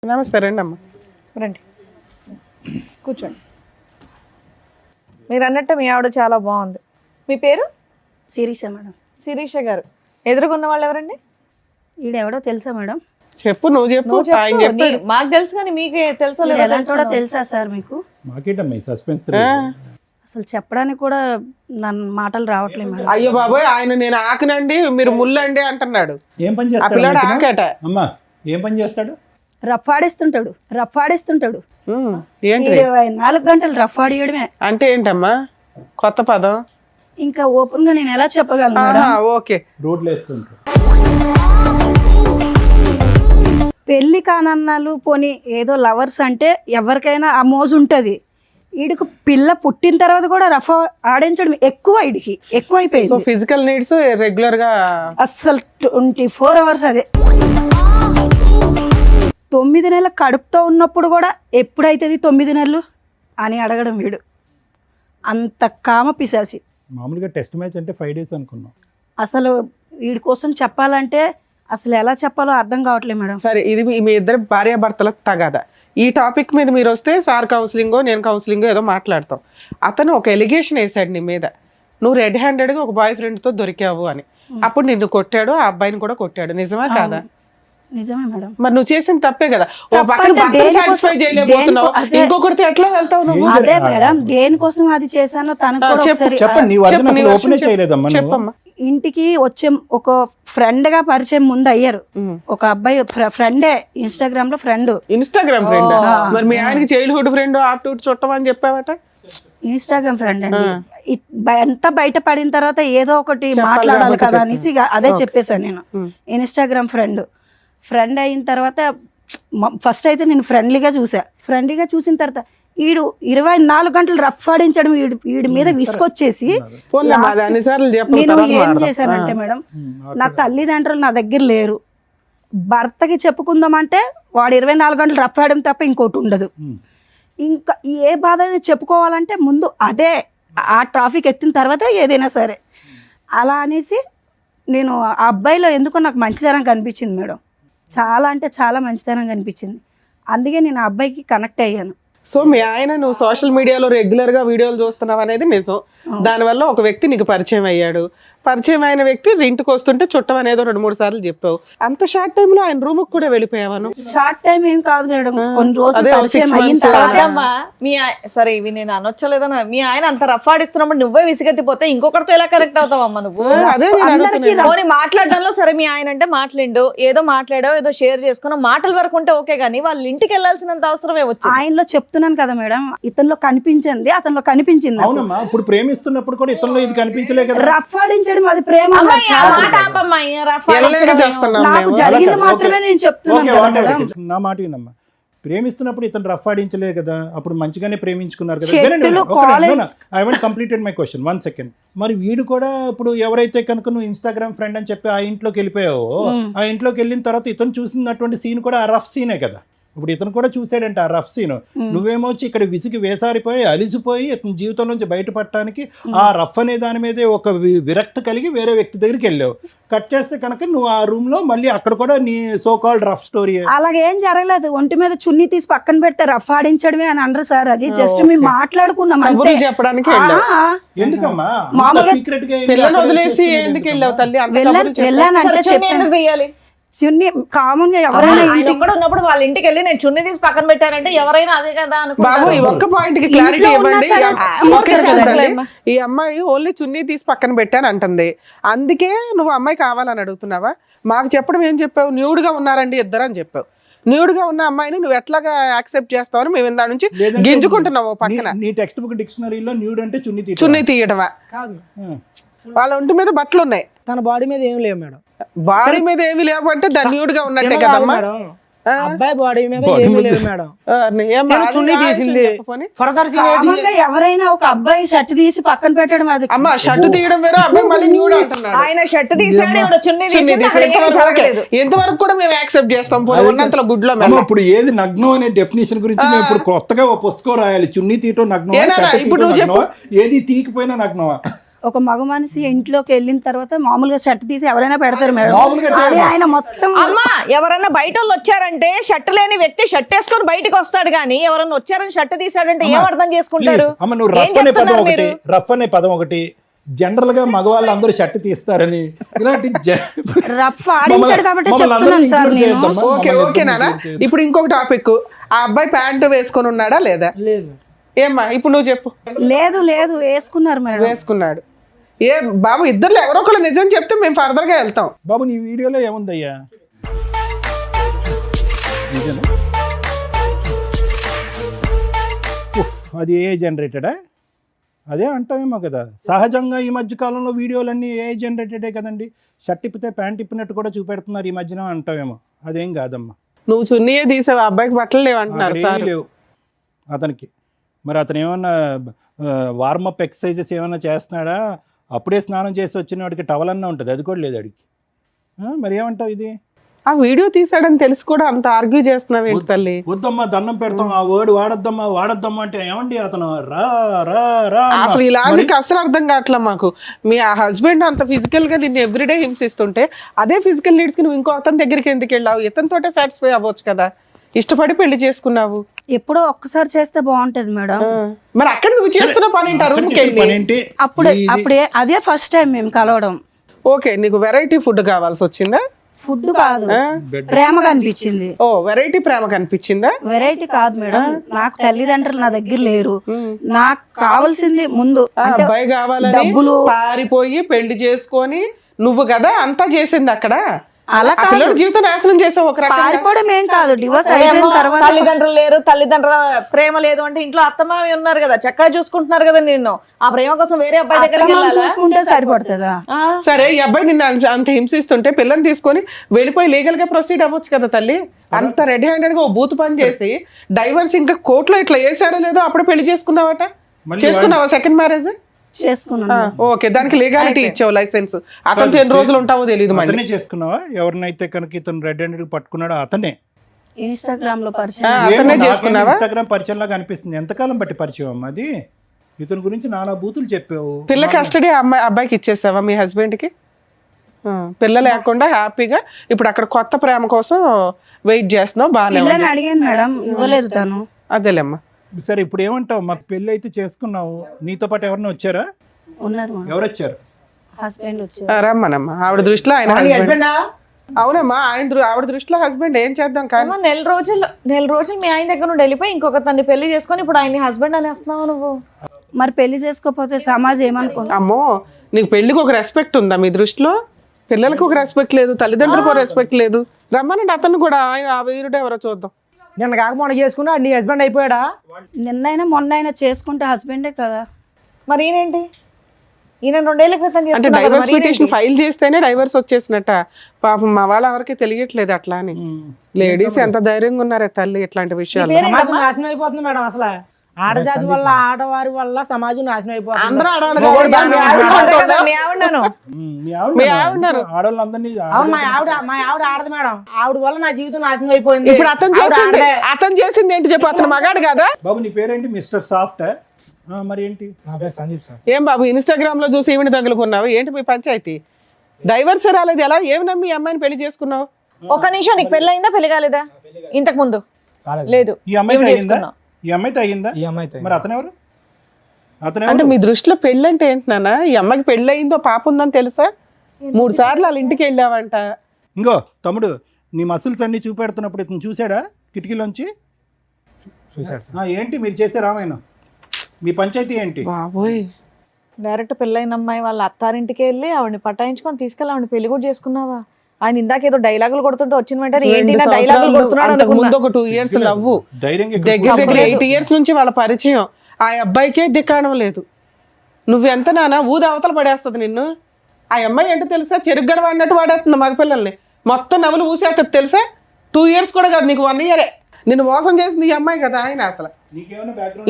నమస్తే రండి అమ్మ. రండి కూర్చోండి. మీరు అన్నట్టు మీ ఆవిడ చాలా బాగుంది. మీ పేరు? శిరీష మేడం. శిరీష గారు. ఎదురుగున్న వాళ్ళు ఎవరండి? ఈడెవడో తెలుసా మేడం? చెప్పు, నువ్వు చెప్పు. ఆయన చెప్పు. మాకు తెలుసు కానీ మీకే తెలుసో ఈడు ఎలా కూడా తెలుసా సార్ మీకు? మాకేటమ్మా సస్పెన్స్ అసలు చెప్పడానికి కూడా నన్ను మాటలు రావట్లేదు మేడం. అయ్యో బాబోయ్, ఆయన నేను ఆకనండి మీరు ముళ్ళండి అంటున్నాడు. ఏం పని ఆ పిల్లాడు చేస్తాడు ఆకట. అమ్మా? ఏం పని చేస్తాడు? రఫాడిస్తుంటాడు. ఏంటి 24 గంటలు రఫాడియడమే. అంటే ఏంటమ్మా కొత్త పదం? ఇంకా ఓపెన్ గా నేను ఎలా చెప్పగలను మేడం? ఓకే. రోడ్లు వేస్తుంటాడు. పెళ్లి కానన్నాలు పోనీ ఏదో లవర్స్ అంటే ఎవరికైనా ఆ మోజు ఉంటది. వీడికి పిల్ల పుట్టిన తర్వాత కూడా రఫా ఆడించడం ఎక్కువ అయిపోయింది. సో ఫిజికల్ నీడ్స్ రెగ్యులర్ గా అస్సలు 24 hours అదే. 9 నెలల కడుపుతో ఉన్నప్పుడు కూడా ఎప్పుడైతుంది 9 నెలలు అని అడగడం వీడు. అంత కామ పిశాసి. మామూలుగా టెస్ట్ మ్యాచ్ అంటే 5 days అనుకున్నాం. అసలు వీడి కోసం చెప్పాలంటే అసలు ఎలా చెప్పాలో అర్థం కావట్లేదు మేడం. సరే, ఇది మీ ఇద్దరు భార్యాభర్తలకు తగదా. ఈ టాపిక్ మీద మీరు వస్తే సార్ కౌన్సిలింగో నేను కౌన్సిలింగో ఏదో మాట్లాడతాం. అతను ఒక ఎలిగేషన్ వేసాడు నీ మీద, నువ్వు రెడ్ హ్యాండెడ్గా ఒక బాయ్ ఫ్రెండ్తో దొరికావు అని. అప్పుడు నిన్ను కొట్టాడు, ఆ అబ్బాయిని కూడా కొట్టాడు. నిజమా కాదా? నిజమే మేడం. మరి నువ్వు చేసిన తప్పే కదా. ఓ పక్కన సాటిస్ఫై చేయలేకపోతున్నావు, ఇంకొకరితో ఎట్లా వెళ్తావు నువ్వు? అదే మేడం, దేనికోసం అది చేశానో తనకు కూడా ఒకసారి చెప్పండి. నీ వర్జన్ అసలు ఓపెన్ చేయలేదమ్మా. చెప్పమ్మా. ఇంటికి వచ్చే ఒక ఫ్రెండ్ గా పరిచయం ముందు అయ్యారు. ఒక అబ్బాయి ఫ్రెండే, ఇన్స్టాగ్రామ్ లో ఫ్రెండ్. Instagram friend? మరి మీ ఆయనకి చైల్డ్హుడ్ ఫ్రెండ్ ఆప్టూట్ చుట్టం అని చెప్పావట. ఇన్స్టాగ్రామ్ ఫ్రెండ్ అండి. ఎంత బయట పడిన తర్వాత ఏదో ఒకటి మాట్లాడాలి కదా అనేసి అదే చెప్పేశాను నేను. ఇన్స్టాగ్రామ్ ఫ్రెండ్ అయిన తర్వాత ఫస్ట్ అయితే నేను ఫ్రెండ్లీగా చూసిన తర్వాత వీడు 24 గంటలు రఫ్ ఆడించడం వీడి మీద విసుకొచ్చేసి నేను ఏం చేశానంటే మేడం, నా తల్లిదండ్రులు నా దగ్గర లేరు, భర్తకి చెప్పుకుందామంటే వాడు 24 గంటలు రఫ్ ఆడడం తప్ప ఇంకోటి ఉండదు. ఇంకా ఏ బాధ చెప్పుకోవాలంటే ముందు అదే, ఆ ట్రాఫిక్ ఎత్తిన తర్వాత ఏదైనా సరే అలా అనేసి నేను ఆ అబ్బాయిలో ఎందుకో నాకు మంచితనం కనిపించింది మేడం. చాలా అంటే చాలా మంచితనం కనిపించింది. అందుకే నేను ఆ అబ్బాయికి కనెక్ట్ అయ్యాను. సో మీ ఆయన నువ్వు సోషల్ మీడియాలో రెగ్యులర్ గా వీడియోలు చూస్తున్నావు అనేది నిజం. దానివల్ల ఒక వ్యక్తి నీకు పరిచయం అయ్యాడు. పరిచయం అయిన వ్యక్తి ఇంటికి వస్తుంటే చుట్టం అనేదో 2-3 సార్లు చెప్పావు. అంత షార్ట్ టైమ్ లో ఆయన రూమ్ కూడా వెళ్ళిపోయావను? షార్ట్ టైం ఏం కాదు మేడం, కొన్ని రోజులు పరిచయం అయిన తర్వాత. సరే ఇవి నేను అనొచ్చలేదా? మీ ఆయన అంత రఫ్ ఆడిస్తున్నప్పుడు నువ్వే విసిగెత్తిపోతే ఇంకొకరితో ఎలా కనెక్ట్ అవుతావమ్మా నువ్వు? పోనీ మాట్లాడడంలో సరే మీ ఆయన అంటే మాట్లాడు, ఏదో మాట్లాడో ఏదో షేర్ చేసుకున్నా, మాటల వరకు ఉంటే ఓకే, గానీ వాళ్ళ ఇంటికి వెళ్ళాల్సినంత అవసరమే వచ్చింది. ఆయనలో చెప్తున్నాను కదా మేడం, ఇతనిలో కనిపించింది, అతనిలో కనిపించింది. అవునమ్మా, ఇప్పుడు ప్రేమిస్తున్నప్పుడు కూడా ఇతనిలో ఇది కనిపించలే కదా. రఫ్ ఆడించడం అది ప్రేమ. నాకు జరిగింది మాత్రమే నేను చెప్తున్నాను. నా మాట వినమ్మా, ప్రేమిస్తున్నప్పుడు ఇతను రఫ్ ఆడించలే కదా, అప్పుడు మంచిగానే ప్రేమించుకున్నారు కదా. I want completed my question 1 second. మరి వీడు కూడా ఇప్పుడు ఎవరైతే కనుక నువ్వు ఇన్స్టాగ్రామ్ ఫ్రెండ్ అని చెప్పి ఆ ఇంట్లోకి వెళ్ళిపోయావో, ఆ ఇంట్లోకి వెళ్ళిన తర్వాత ఇతను చూసినటువంటి సీన్ కూడా ఆ రఫ్ సీనే కదా. ఇప్పుడు ఇతను కూడా చూసాడంటే ఆ రఫ్ సీన్. నువ్వేమో వచ్చి ఇక్కడ విసిగి వేసారిపోయి అలిసిపోయి ఇతని జీవితం నుంచి బయటపడటానికి ఆ రఫ్ అనే దాని మీదే ఒక విరక్తి కలిగి వేరే వ్యక్తి దగ్గరికి వెళ్ళావు. కట్ చేస్తే కనుక నువ్వు ఆ రూమ్ లో మళ్ళీ అక్కడ కూడా నీ సో కాల్డ్ రఫ్ స్టోరీ. అలాగేం జరగలేదు. ఒంటి మీద చున్నీ తీసి పక్కన పెడితే రఫ్ ఆడించడమే అని అనరు సార్. అది జస్ట్ మేము మాట్లాడుకున్నాం అంతే. చెప్పడానికి ఎందుకమ్మా సీక్రెట్ గా వదిలేసి ఎందుకు వెళ్ళావు తల్లి? వెళ్ళానంటే చెప్పాను. చున్నీ కామన్ గా ఎవరైనా ఉన్నప్పుడు వాళ్ళ ఇంటికి వెళ్ళి నేను చున్నీ తీసి పక్కన పెట్టానంటే ఎవరైనా అదే కదా బాబు. ఈ ఒక్క పాయింట్ కి క్లారిటీ ఇవ్వండి. ఈ అమ్మాయి ఓన్లీ చున్నీ తీసి పక్కన పెట్టాను అంటుంది, అందుకే నువ్వు అమ్మాయి కావాలని అడుగుతున్నావా? మాకు చెప్పడం ఏం చెప్పావు? న్యూడ్ గా ఉన్నారండి ఇద్దరు అని చెప్పావు. న్యూడ్ గా ఉన్న అమ్మాయిని నువ్వు ఎట్లాగా యాక్సెప్ట్ చేస్తావని మేము ఇందా నుంచి గింజుకుంటున్నావు. పక్కన నీ టెక్స్ట్ బుక్ డిక్షనరీలో న్యూడ్ అంటే చున్నీ తీయడమా కాదు. వాళ్ళ ఒంటి మీద బట్టలు ఉన్నాయి, తన బాడీ మీద ఏమి లేవు మేడం. బాడీ మీద ఏమి లేవంటే దాన్ని న్యూడ్ గా ఉన్నట్టే కదమ్మా. అబ్బాయి బాడీ మీద ఏమీ లేవు మేడం. చున్నీ తీసింది. ఎవరైనా ఒక అబ్బాయి షర్ట్ తీసి పక్కన పెట్టడం అది. అమ్మా షర్ట్ తీయడం వేరే, అబ్బాయి మళ్ళీ న్యూడ్ అంటున్నాడు. ఆయన షర్ట్ తీసాడు, చున్నీ ఎంతవరకు కూడా మేము యాక్సెప్ట్ చేస్తాం ఉన్నంతలో గుడ్లో. ఇప్పుడు ఏది నగ్నం అనే డెఫినేషన్ గురించి మేము ఇప్పుడు కొత్తగా ఓ పుస్తకం రాయాలి. చున్నీ తీయటం నగ్నం, ఇప్పుడు నువ్వు చెప్పు. ఏది తీయకపోయినా నగ్నమా? ఒక మగ మనిషి ఇంట్లోకి వెళ్ళిన తర్వాత మామూలుగా షర్ట్ తీసి ఎవరైనా పెడతారు మేడం. మామూలుగా అదే ఆయన మొత్తం అమ్మా ఎవరన్నా బయట వాళ్ళు వచ్చారంటే షర్ట్ లేని వ్యక్తి షర్ట్ వేసుకొని బయటకు వస్తాడు కానీ ఎవరన్నా వచ్చారని షర్ట్ తీసాడంటే ఏం అర్థం చేసుకుంటారు? ప్లీజ్ అమ్మ, నువ్వు ఏం రఫ్ అనే పదం చెప్తున్నారు ఒకటి, మీరు? రఫ్ అనే పదం ఒకటి, జనరల్ గా మగవాళ్ళు అందరూ షర్ట్ తీస్తారని ఇలాంటి రఫ్ ఆడించాడు కాబట్టి చెప్తున్నాను సార్ నేను. ఓకే నాన్న. ఇప్పుడు ఇంకొక టాపిక్, ఆ అబ్బాయి ప్యాంటు వేసుకొని ఉన్నాడా లేదా? లేదు. ఏమ్మా ఇప్పుడు నువ్వు చెప్పు. లేదు లేదు వేసుకున్నారు మేడం. వేసుకున్నాడు. ఏ బాబు ఇద్దరులో ఎవరో ఒకళ్ళు నిజం చెప్తే మేము ఫర్దర్ గా వెళ్తాం. బాబు నీ వీడియోలో ఏముందయ్యా? నిజమే? ఉఫ్, అది ఏ జనరేటెడా? అదే అంటామేమో కదా, సహజంగా ఈ మధ్య కాలంలో వీడియోలన్నీ ఏ జనరేటెడే కదండి. షర్ట్ ఇప్పితే ప్యాంట్ ఇప్పినట్టు కూడా చూపెడుతున్నారు ఈ మధ్యన అంటామేమో. అదేం కాదమ్మా. నువ్వు చున్నీయే తీసావు, అబ్బాయికి బట్టలు లేవంటున్నారు సార్. లేవు అతనికి. మరి అతను ఏమన్నా వార్మప్ ఎక్సర్సైజెస్ ఏమన్నా చేస్తున్నాడా? అప్పుడే స్నానం చేసి వచ్చిన వాడికి టవల్ అన్నా ఉంటుంది, అది కూడా లేదు అడిగి. మరి ఏమంటావు ఇది? ఆ వీడియో తీసాడని తెలిసి కూడా అంత ఆర్గ్యూ చేస్తున్నావు ఏంటి తల్లి? వద్దమ్మా దండం పెడతాం, ఆ వర్డ్ వాడొద్దమ్మా అంటే ఏమండి అతను రా రా రా అన్నా. అసలు ఈ లాజిక్ అసలు అర్థం కావట్లే మాకు. మీ ఆ హస్బెండ్ అంత ఫిజికల్ గా నిన్ను ఎవ్రీడే హింసిస్తుంటే అదే ఫిజికల్ నీడ్స్ కి నువ్వు ఇంకో అతని దగ్గరికి ఎందుకు వెళ్ళావు? ఇతనితోటే సాటిస్ఫై అవ్వచ్చు కదా, ఇష్టపడి పెళ్లి చేసుకున్నావు. ఎప్పుడో ఒక్కసారి చేస్తే బాగుంటది మేడం. మరి అక్కడ నువ్వు చేస్తున్న పని ఏంటి? ఆ అక్కడ రూమ్కి చేసే వెళ్ళి పని ఏంటి? అప్పుడే అదే ఫస్ట్ టైం మేము కలవడం. ఓకే, నీకు వెరైటీ ఫుడ్ కావాల్సి వచ్చిందా? ఫుడ్ కాదు, ప్రేమగా అనిపించింది. ఓ వెరైటీ ప్రేమ కనిపించిందా? వెరైటీ కాదు మేడం, నాకు తల్లిదండ్రులు నా దగ్గర లేరు. నాకు కావాల్సింది ముందు అంటే అబ్బాయి కావాలని డబ్బులు. పారిపోయి పెళ్లి చేసుకొని నువ్వు కదా అంతా చేసింది అక్కడ. అలా ఆ పిల్లల జీవితం నాశనం చేసావు ఒక రకంగా. పారిపోవడం ఏం కాదు, డివోర్స్ అయిపోయిన తర్వాత తల్లిదండ్రులు లేరు, తల్లిదండ్రుల ప్రేమ లేదు అంటే ఇంట్లో అత్తమావి ఉన్నారు కదా, చక్కగా చూసుకుంటున్నారు కదా నిన్ను. ఆ ప్రేమ కోసం వేరే అబ్బాయి దగ్గరికి అత్తమామ వెళ్ళాలా? చూసుకుంటే సరిపడుతుందా? సరే ఈ అబ్బాయి నిన్ను అంత హింసిస్తుంటే పిల్లని తీసుకొని వెళ్ళిపోయి లీగల్ గా ప్రొసీడ్ అవ్వచ్చు కదా తల్లి. అంత రెడీ హ్యాండెడ్ గా ఓ బూత్ పని చేసి డైవర్స్ ఇంకా కోర్టులో ఇట్లా వేసారో లేదో అప్పుడు పెళ్లి చేసుకున్నావట. చేసుకున్నావా సెకండ్ మ్యారేజ్? చేసుకున్నాను. ఓకే, దానికి లీగాలిటీ ఇచ్చావు, లైసెన్స్. అతనితో ఎన్ని రోజులు ఉంటావో తెలియదు. మళ్ళీ అతనే చేసుకున్నావా? ఎవరినైతే కనుక ఇతను రెడ్ హ్యాండెడ్ పట్టుకున్నాడో అతనే. ఇన్స్టాగ్రామ్ లో పరిచయం. అతనే చేసుకున్నావా? ఇన్స్టాగ్రామ్ పరిచయం లాగా అనిపిస్తుంది. ఎంతకాలం బట్టి పరిచయం అమ్మా అది? ఇతని గురించి నానా బూతులు చెప్పావు. పిల్ల కస్టడీ అబ్బాయికి ఇచ్చేసావా మీ హస్బెండ్ కి? పిల్ల లేకుండా హ్యాపీగా ఇప్పుడు అక్కడ కొత్త ప్రేమ కోసం వెయిట్ చేస్తున్నావు, బాగానే ఉంది. పిల్లని అడిగాను మేడం, ఇవ్వలేదు తను. అదేలేమ్మా. సరే ఇప్పుడు ఏమంటావు? మాకు పెళ్ళి అయితే చేసుకున్నావు, నీతో పాటు ఎవరైనా వచ్చారా? ఉన్నారు ఎవరు వచ్చారు? హస్బెండ్ వచ్చారు. రమ్మనమ్మా. ఆవిడ దృష్టిలో ఆయన హస్బెండ్. అవునమ్మా, ఆవిడ దృష్టిలో హస్బెండ్. ఏం చేద్దాం కానీ ఏమో నెల రోజులు మీ ఆయన దగ్గర నుండి వెళ్ళిపోయి ఇంకొక తన్ని పెళ్లి చేసుకొని ఇప్పుడు ఆయన హస్బెండ్ అనేస్తున్నావు నువ్వు. మరి పెళ్లి చేసుకోకపోతే సమాజం ఏమనుకుంటా? అమ్మో, నీకు పెళ్లికి ఒక రెస్పెక్ట్ ఉందా మీ దృష్టిలో? పిల్లలకు ఒక రెస్పెక్ట్ లేదు, తల్లిదండ్రులకు ఒక రెస్పెక్ట్ లేదు. రమ్మనండి అతను కూడా. ఆయన ఆ వీరుడు ఎవరో చూద్దాం. నిన్న కాక మొన్న చేసుకున్నా నీ హస్బెండ్ అయిపోయాడా? నిన్నైనా మొన్నైనా చేసుకుంటే హస్బెండే కదా. మరి ఈయనేంటి? ఈయన 2 ఏళ్ల క్రితం అంటే చేసుకున్నాడు కదా, డైవర్స్ మరి ఈయనేంటి? పిటిషన్ ఫైల్ చేస్తేనే డైవర్స్ వచ్చేసినట్ట. పాపం మా వాళ్ళ ఎవరికి తెలియట్లేదు అట్లా అని. లేడీస్ ఎంత ధైర్యంగా ఉన్నారే తల్లి ఇట్లాంటి విషయాలు. సమాజం నాశనం అయిపోతుంది మేడం. అసలు ఆడజాతి వల్ల ఆడవారి వల్ల సమాజం నాశనం అయిపోతుంది. అందరూ ఆడవాళ్ళు మీ కావాలి. ఆవిడ ఉంటారు కదా, మీ ఆవిడను. మీ ఆవిడ ఆడవాళ్ళందరినీ అవును, మా ఆవిడ ఆడదు మేడం. ఆవిడ వల్ల నా జీవితం నాశనం అయిపోయింది. ఇప్పుడు అతను చేసింది ఏంటి చెప్పు? అతను మగాడు కదా. బాబు నీ పేరేంటి? Mister soft. మరి ఏంటి? నా పేరు సందీప్ సార్. ఏం బాబు ఇన్స్టాగ్రామ్ లో చూసి ఈవిని తగులుకున్నావు ఏంటి? మీ పంచాయతీ డైవర్స్ రాలేదు, ఎలా ఏమి నమ్మి ఈ అమ్మాయిని పెళ్లి చేసుకున్నావు? ఒక నిమిషం, నీకు పెళ్లి అయిందా పెళ్లి కాలేదా? ఇంతకు ముందు లేదు. ఈ అమ్మాయితో ఈవిడ అయ్యిందా? చేసుకున్నావు. ఈ అమ్మాయితో అయ్యిందా? ఈ అమ్మాయితో. మరి అతనెవరు? అంటే మీ దృష్టిలో పెళ్ళి అంటే ఏంటి నాన్న? ఈ అమ్మాయికి పెళ్ళి అయిందో పాప ఉందని తెలుసా? 3 సార్లు వాళ్ళ ఇంటికి వెళ్ళావంట. ఇంకో తమ్ముడు, నీ మసిల్స్ అన్ని చూపెడుతున్నప్పుడు ఇతను చూసాడా కిటికీలోంచి? చూసాడు. ఏంటి మీరు చేసే రామాయణం? మీ పంచాయతీ ఏంటి? బాబోయ్, డైరెక్ట్ పెళ్ళైన అమ్మాయి వాళ్ళ అత్తారింటికి వెళ్ళి ఆవిడని పటాయించుకొని తీసుకెళ్ళి ఆవిడ పెళ్లి కూడా చేసుకున్నావా? ఆయన ఇందాక ఏదో డైలాగులు కొడుతుంటే వచ్చిన వెంటనే ఏంటి నా డైలాగులు కొడుతున్నాడు అంతకు అనుకున్నా. ముందు ఒక 2 years లవ్వు, ధైర్యంగా దగ్గర 8 years నుంచి వాళ్ళ పరిచయం. ఆ అబ్బాయికే దిక్కాడం లేదు. నువ్వెంత నానా ఊది అవతల పడేస్తుంది నిన్ను. ఆ అమ్మాయి ఏంటో తెలుసా? చెరుగ్గడ వాడినట్టు వాడేస్తుంది మగపిల్లల్ని. మొత్తం నవ్వులు ఊసేస్తుంది తెలుసా? 2 years కూడా కాదు, నీకు 1 year. నిన్ను మోసం చేసింది ఈ అమ్మాయి కదా. ఆయన అసలు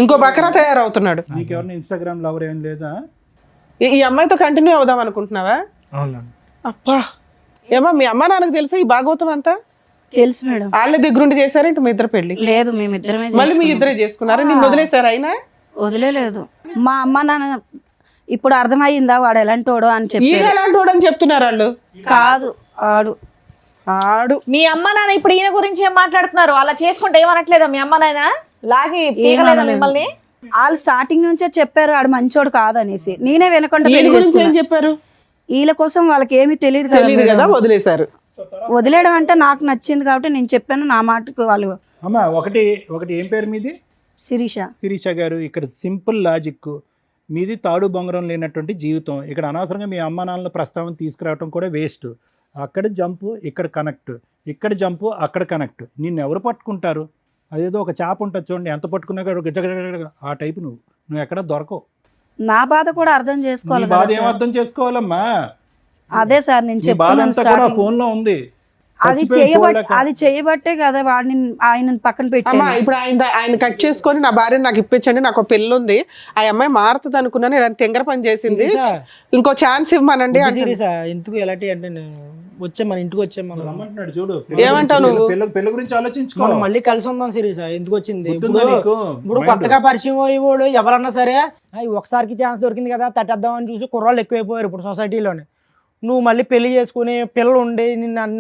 ఇంకో బకరా తయారవుతున్నాడు. నీకెవరిని ఇన్స్టాగ్రామ్ లవర్ ఏం లేదా? ఈ అమ్మాయితో కంటిన్యూ అవుదాం అనుకుంటున్నావా? అవును. అప్పా, ఏమో మీ అమ్మ నాన్నకు తెలుసా ఈ భాగవతం అంతా? తెలుసు మేడం. వాళ్ళ దగ్గరుండి చేశారేంటి మీ ఇద్దరు పెళ్లి? లేదు, మేమిద్దరమే మళ్ళీ మీ ఇద్దరే చేసుకున్నారా? నిన్ను వదిలేశారు అయినా? వదిలేదు. మా అమ్మ నాన్న ఇప్పుడు అర్థమయ్యిందా వాడు ఎలాంటోడో అని చెప్పి. ఈయన ఎలాంటి వాడు అని చెప్తున్నారు వాళ్ళు. కాదు ఆడు ఆడు మీ అమ్మ నాన్న ఇప్పుడు ఈయన గురించి ఏం మాట్లాడుతున్నారు? అలా చేసుకుంటే ఏమనట్లేదా మీ అమ్మ నాయన? లాగి పీకలేదా మిమ్మల్ని? వాళ్ళు స్టార్టింగ్ నుంచే చెప్పారు ఆడు మంచోడు కాదనేసి. నేనే వినకుండా ఈయన పెళ్లి గురించి ఏం చేసుకున్నా. చెప్పారు? వీళ్ళ కోసం వాళ్ళకి ఏమీ తెలియదు తెలియదు కదా. కదా, వదిలేశారు. వదిలేయడం అంటే నాకు నచ్చింది కాబట్టి నేను చెప్పాను. నా మాటకు వాళ్ళు అమ్మ ఒకటి ఏం పేరు మీది? శిరీష. శిరీష గారు, ఇక్కడ సింపుల్ లాజిక్. మీది తాడు బొంగరం లేనటువంటి జీవితం. ఇక్కడ అనవసరంగా మీ అమ్మ నాన్నల ప్రస్తావన తీసుకురావడం కూడా వేస్ట్. అక్కడ జంపు, ఇక్కడ కనెక్ట్, ఇక్కడ జంపు, అక్కడ కనెక్ట్. నిన్ను ఎవరు పట్టుకుంటారు? అదేదో ఒక చేప ఉంటుంది చూడండి, ఎంత పట్టుకున్నా కూడా గజగజగజగ ఆ టైపు. నువ్వు ఎక్కడ దొరకవు. నా బాధ కూడా అర్థం నీ చేసుకోవాలి బాధ కదా ఏం సార్. అర్థం చేసుకోవాలమ్మా? అదే సార్ నేను నీ బాధ చెప్తున్నాను అంతా కూడా starting. ఫోన్ లో ఉంది. అది చేయబట్టే కదా వాడిని ఆయన పక్కన అమ్మా పెట్టాను. ఇప్పుడు ఆయన కట్ చేసుకొని నా భార్యని నాకు ఇప్పించండి, నాకు ఒక పెళ్ళి ఉంది, ఆ అమ్మాయి మారుతుంది అనుకున్నాను, ఇలాంటి తెంగర పని చేసింది, ఇంకో ఛాన్స్ ఇవ్వమనండి అంటే సీరియసా ఎందుకు ఎలాంటి అంటే వచ్చే మన ఇంటికి వచ్చే మనం రమ్మంటున్నాడు చూడు. ఏమంటావు నువ్వు? పెళ్ళి గురించి ఆలోచించుకో. మనం మళ్ళీ కలిసి ఉందాం సీరియస్ ఎందుకు వచ్చింది గుర్తుందా నీకు? ఇప్పుడు కొత్తగా పరిచయం అయ్యేవాడు ఎవరన్నా సరే ఒకసారికి ఛాన్స్ దొరికింది కదా తట్టేద్దాం అని చూసి కుర్రాళ్ళు ఎక్కువైపోయారు ఇప్పుడు సొసైటీలోనే. నువ్వు మళ్ళీ పెళ్లి చేసుకుని పిల్లలు ఉండి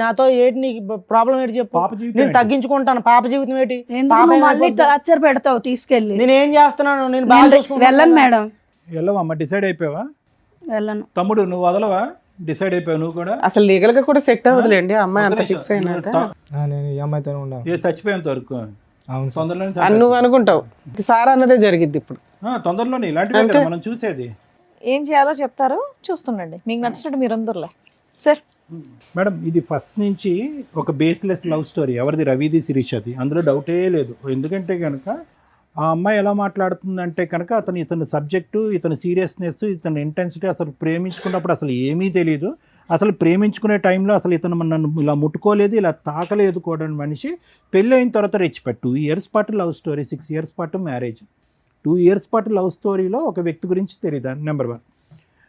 నాతో ఏంటి నీకు ప్రాబ్లం ఏంటి చెప్పు? పాప జీవితం నేను తగ్గించుకుంటాను. పాప జీవితం ఏంటి? ఎందుకు నువ్వు మళ్ళీ టార్చర్ పెడతావు తీసుకెళ్ళి? నేను ఏం చేస్తున్నాను? నేను బాగా చూసుకుంటున్నాను. వెళ్ళను మేడం, వెళ్ళవమ్మా. డిసైడ్ అయిపోయావా? వెళ్ళను. తమ్ముడు నువ్వు వదలవా? డిసైడ్ అయిపోయావు నువ్వు కూడా? అసలు లీగల్ గా కూడా సెట్ అవ్వదులేండి ఆ అమ్మాయి అంత ఫిక్స్ అయినాక. నేను ఈ అమ్మాయితోనే ఉన్నాను. ఏ చచ్చిపోయేంత వరకు అవును తొందరలోనే అని నువ్వు అనుకుంటావు, సార్ అన్నదే జరిగిద్ది ఇప్పుడు. తొందరలోనే ఇలాంటివే కదా మనం చూసేది. ఏం చేయాలో చెప్తారు, చూస్తుండండి. మీకు నచ్చినట్టు మీరు అందరులే సార్. మేడం ఇది ఫస్ట్ నుంచి ఒక బేస్లెస్ లవ్ స్టోరీ. ఎవరిది? రవిది, శిరీషది. అందులో డౌటే లేదు. ఎందుకంటే కనుక ఆ అమ్మాయి ఎలా మాట్లాడుతుందంటే కనుక ఇతని సబ్జెక్టు, ఇతని సీరియస్నెస్, ఇతని ఇంటెన్సిటీ, అసలు ప్రేమించుకున్నప్పుడు అసలు ఏమీ తెలియదు. అసలు ప్రేమించుకునే టైంలో అసలు ఇతను నన్ను ఇలా ముట్టుకోలేదు, ఇలా తాకలేదు కూడా మనిషి. పెళ్ళి అయిన తర్వాత రెచ్చిపెట్టు 2 years పాటు లవ్ స్టోరీ, 6 years పాటు మ్యారేజ్. 2 years పాటు లవ్ స్టోరీలో ఒక వ్యక్తి గురించి తెలియదు. నెంబర్ 1.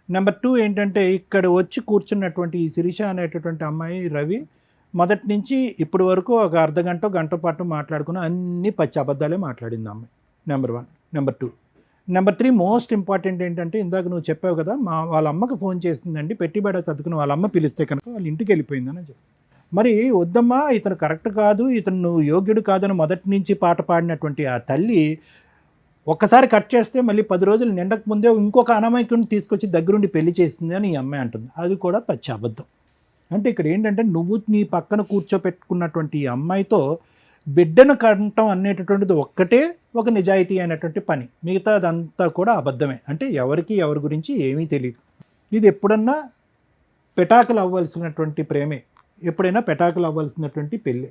నెంబర్ 2 ఏంటంటే ఇక్కడ వచ్చి కూర్చున్నటువంటి ఈ శిరీష అనేటటువంటి అమ్మాయి రవి మొదటి నుంచి ఇప్పటి వరకు ఒక అర్ధగంట గంట పాటు మాట్లాడుకుని అన్ని పచ్చి అబద్ధాలే మాట్లాడింది అమ్మాయి. Number 1. Number 2. Number 3 most important ఏంటంటే ఇందాక నువ్వు చెప్పావు కదా, వాళ్ళ అమ్మకు ఫోన్ చేసిందండి, పెట్టిబడ సర్దుకుని వాళ్ళ అమ్మ పిలిస్తే కనుక వాళ్ళ ఇంటికి వెళ్ళిపోయిందని చెప్పి. మరి వద్దమ్మా ఇతను కరెక్ట్ కాదు, ఇతను నువ్వు యోగ్యుడు కాదని మొదటి నుంచి పాట పాడినటువంటి ఆ తల్లి ఒక్కసారి కట్ చేస్తే మళ్ళీ 10 రోజులు నిండక ముందే ఇంకొక అనామకుడిని తీసుకొచ్చి దగ్గరుండి పెళ్లి చేసింది అని ఈ అమ్మాయి అంటుంది. అది కూడా పచ్చి అబద్ధం. అంటే ఇక్కడ ఏంటంటే నువ్వు నీ పక్కన కూర్చోపెట్టుకున్నటువంటి ఈ అమ్మాయితో బిడ్డను కంటం అనేటటువంటిది ఒక్కటే ఒక నిజాయితీ అయినటువంటి పని. మిగతా అదంతా కూడా అబద్ధమే. అంటే ఎవరికి ఎవరి గురించి ఏమీ తెలియదు. ఇది ఎప్పుడన్నా పెటాకులు అవ్వాల్సినటువంటి ప్రేమే, ఎప్పుడైనా పెటాకులు అవ్వాల్సినటువంటి పెళ్ళి.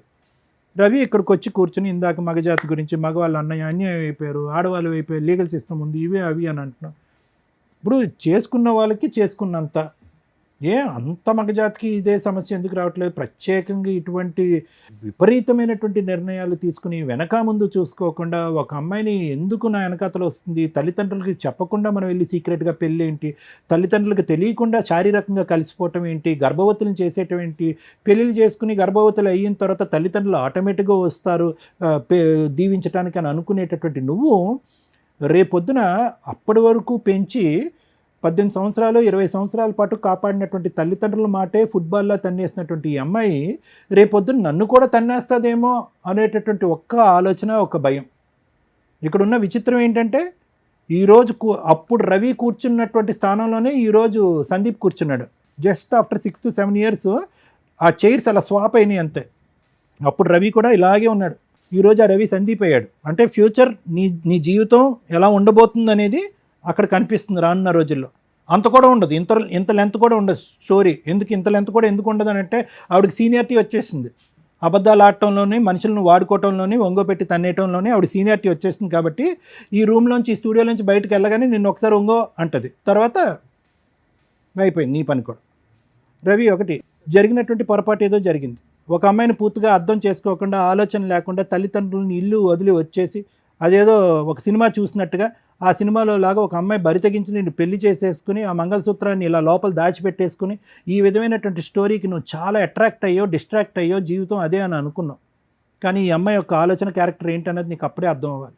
రవి ఇక్కడికి వచ్చి కూర్చుని ఇందాక మగజాతి గురించి, మగవాళ్ళు అన్నయ్య అన్యాయం అయిపోయారు, ఆడవాళ్ళు అయిపోయారు, లీగల్ సిస్టమ్ ఉంది, ఇవే అవి అని అంటున్నాం. ఇప్పుడు చేసుకున్న వాళ్ళకి చేసుకున్నంత, అంత మగజాతికి ఇదే సమస్య ఎందుకు రావట్లేదు? ప్రత్యేకంగా ఇటువంటి విపరీతమైనటువంటి నిర్ణయాలు తీసుకుని వెనక ముందు చూసుకోకుండా ఒక అమ్మాయిని ఎందుకు నా వెనకాతలు వస్తుంది, తల్లిదండ్రులకి చెప్పకుండా మనం వెళ్ళి సీక్రెట్గా పెళ్ళి ఏంటి, తల్లిదండ్రులకు తెలియకుండా శారీరకంగా కలిసిపోవటం ఏంటి, గర్భవతులను చేసేయటం ఏంటి, పెళ్ళిళ్ళు చేసుకుని గర్భవతులు అయిన తర్వాత తల్లిదండ్రులు ఆటోమేటిక్గా వస్తారు దీవించడానికి అని అనుకునేటటువంటి నువ్వు రేపొద్దున అప్పటి వరకు పెంచి 18 సంవత్సరాలు 20 సంవత్సరాల పాటు కాపాడినటువంటి తల్లిదండ్రుల మాటే ఫుట్బాల్లో తన్నేసినటువంటి ఈ అమ్మాయి రేపొద్దున నన్ను కూడా తన్నేస్తుందేమో అనేటటువంటి ఒక్క ఆలోచన, ఒక భయం. ఇక్కడున్న విచిత్రం ఏంటంటే ఈరోజు అప్పుడు రవి కూర్చున్నటువంటి స్థానంలోనే ఈరోజు సందీప్ కూర్చున్నాడు. జస్ట్ ఆఫ్టర్ 6 to 7 years ఆ చైర్స్ అలా స్వాప్ అయినాయి అంతే. అప్పుడు రవి కూడా ఇలాగే ఉన్నాడు, ఈరోజు ఆ రవి సందీప్ అయ్యాడు. అంటే ఫ్యూచర్ నీ జీవితం ఎలా ఉండబోతుంది అనేది అక్కడ కనిపిస్తుంది రానున్న రోజుల్లో. అంత కూడా ఉండదు, ఇంత లెంత్ కూడా ఉండదు స్టోరీ. ఇంత లెంత్ కూడా ఎందుకు ఉండదు అని అంటే ఆవిడకి సీనియారిటీ వచ్చేసింది. అబద్ధాలు ఆడటంలోని, మనుషులను వాడుకోవటంలోని, ఒంగోపెట్టి తన్నేయటంలోని ఆవిడ సీనియారిటీ వచ్చేసింది. కాబట్టి ఈ రూమ్లోంచి, ఈ స్టూడియోలోంచి బయటకు వెళ్ళగానే నిన్ను ఒకసారి ఒంగో అంటది, తర్వాత అయిపోయింది నీ పని కూడా. రవి ఒకటి జరిగినటువంటి పొరపాటు ఏదో జరిగింది. ఒక అమ్మాయిని పూర్తిగా అర్థం చేసుకోకుండా, ఆలోచన లేకుండా తల్లిదండ్రులను ఇల్లు వదిలి వచ్చేసి అదేదో ఒక సినిమా చూసినట్టుగా ఆ సినిమాలో లాగా ఒక అమ్మాయి బరి తెగించి నేను పెళ్లి చేసేసుకుని ఆ మంగళసూత్రాన్ని ఇలా లోపల దాచిపెట్టేసుకుని ఈ విధమైనటువంటి స్టోరీకి నువ్వు చాలా అట్రాక్ట్ అయ్యో, డిస్ట్రాక్ట్ అయ్యో, జీవితం అదే అని అనుకున్నావు. కానీ ఈ అమ్మాయి యొక్క ఆలోచన, క్యారెక్టర్ ఏంటన్నది నీకు అప్పుడే అర్థం అవ్వాలి.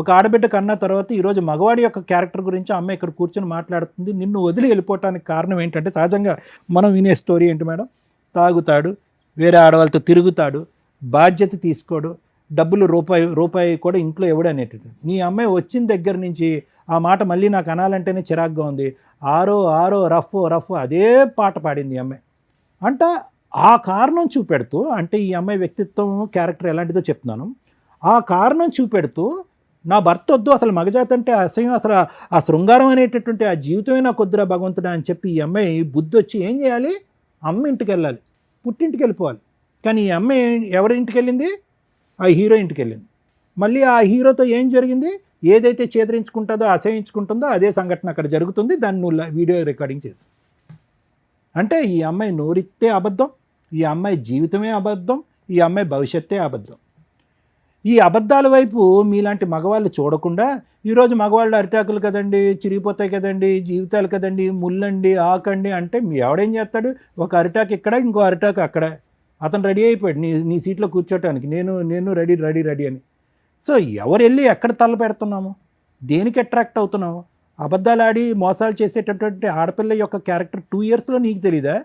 ఒక ఆడబిడ్డ కన్నా తర్వాత ఈరోజు మగవాడి యొక్క క్యారెక్టర్ గురించి అమ్మ ఇక్కడ కూర్చొని మాట్లాడుతుంది. నిన్ను వదిలి వెళ్ళిపోవటానికి కారణం ఏంటంటే సహజంగా మనం వినే స్టోరీ ఏంటి మేడం, తాగుతాడు, వేరే ఆడవాళ్ళతో తిరుగుతాడు, బాధ్యత తీసుకోడు, డబ్బులు రూపాయి కూడా ఇంట్లో ఇవ్వడు అనేటట్టు. నీ అమ్మాయి వచ్చిన దగ్గర నుంచి ఆ మాట మళ్ళీ నాకు అనాలంటేనే చిరాగ్గా ఉంది. ఆరో రఫ్ అదే పాట పాడింది ఈ అమ్మాయి. అంటే ఆ కారణం చూపెడుతూ, అంటే ఈ అమ్మాయి వ్యక్తిత్వం క్యారెక్టర్ ఎలాంటిదో చెప్తున్నాను, ఆ కారణం చూపెడుతూ నా భర్త వద్దు, అసలు మగజాతి అంటే అసహ్యం, అసలు ఆ శృంగారం అనేటటువంటి ఆ జీవితమే నాకు వద్దురా భగవంతుడా అని చెప్పి ఈ అమ్మాయి బుద్ధి వచ్చి ఏం చేయాలి, అమ్మ ఇంటికి వెళ్ళాలి, పుట్టింటికి వెళ్ళిపోవాలి. కానీ ఈ అమ్మాయి ఎవరి ఇంటికి వెళ్ళింది, ఆ హీరో ఇంటికి వెళ్ళింది. మళ్ళీ ఆ హీరోతో ఏం జరిగింది, ఏదైతే చేదరించుకుంటుందో అసహించుకుంటుందో అదే సంఘటన అక్కడ జరుగుతుంది. దాన్ని నువ్వు వీడియో రికార్డింగ్ చేసి, అంటే ఈ అమ్మాయి నోరితే అబద్ధం, ఈ అమ్మాయి జీవితమే అబద్ధం, ఈ అమ్మాయి భవిష్యత్తే అబద్ధం. ఈ అబద్ధాల వైపు మీలాంటి మగవాళ్ళు చూడకుండా, ఈరోజు మగవాళ్ళు అరిటాకులు కదండి, చిరిగిపోతాయి కదండి, జీవితాలు కదండి, ముల్లండి, ఆకండి అంటే మీ ఎవడేం చేస్తాడు, ఒక అరిటాకు ఇక్కడ, ఇంకో అరిటాకు అక్కడ, అతను రెడీ అయిపోయాడు నీ సీట్లో కూర్చోటానికి, నేను రెడీ అని. సో ఎవరు వెళ్ళి ఎక్కడ తల్ల పెడుతున్నాము, దేనికి అట్రాక్ట్ అవుతున్నాము? అబద్ధాలు ఆడి మోసాలు చేసేటటువంటి ఆడపిల్ల యొక్క క్యారెక్టర్ 2 ఇయర్స్లో నీకు తెలీదా?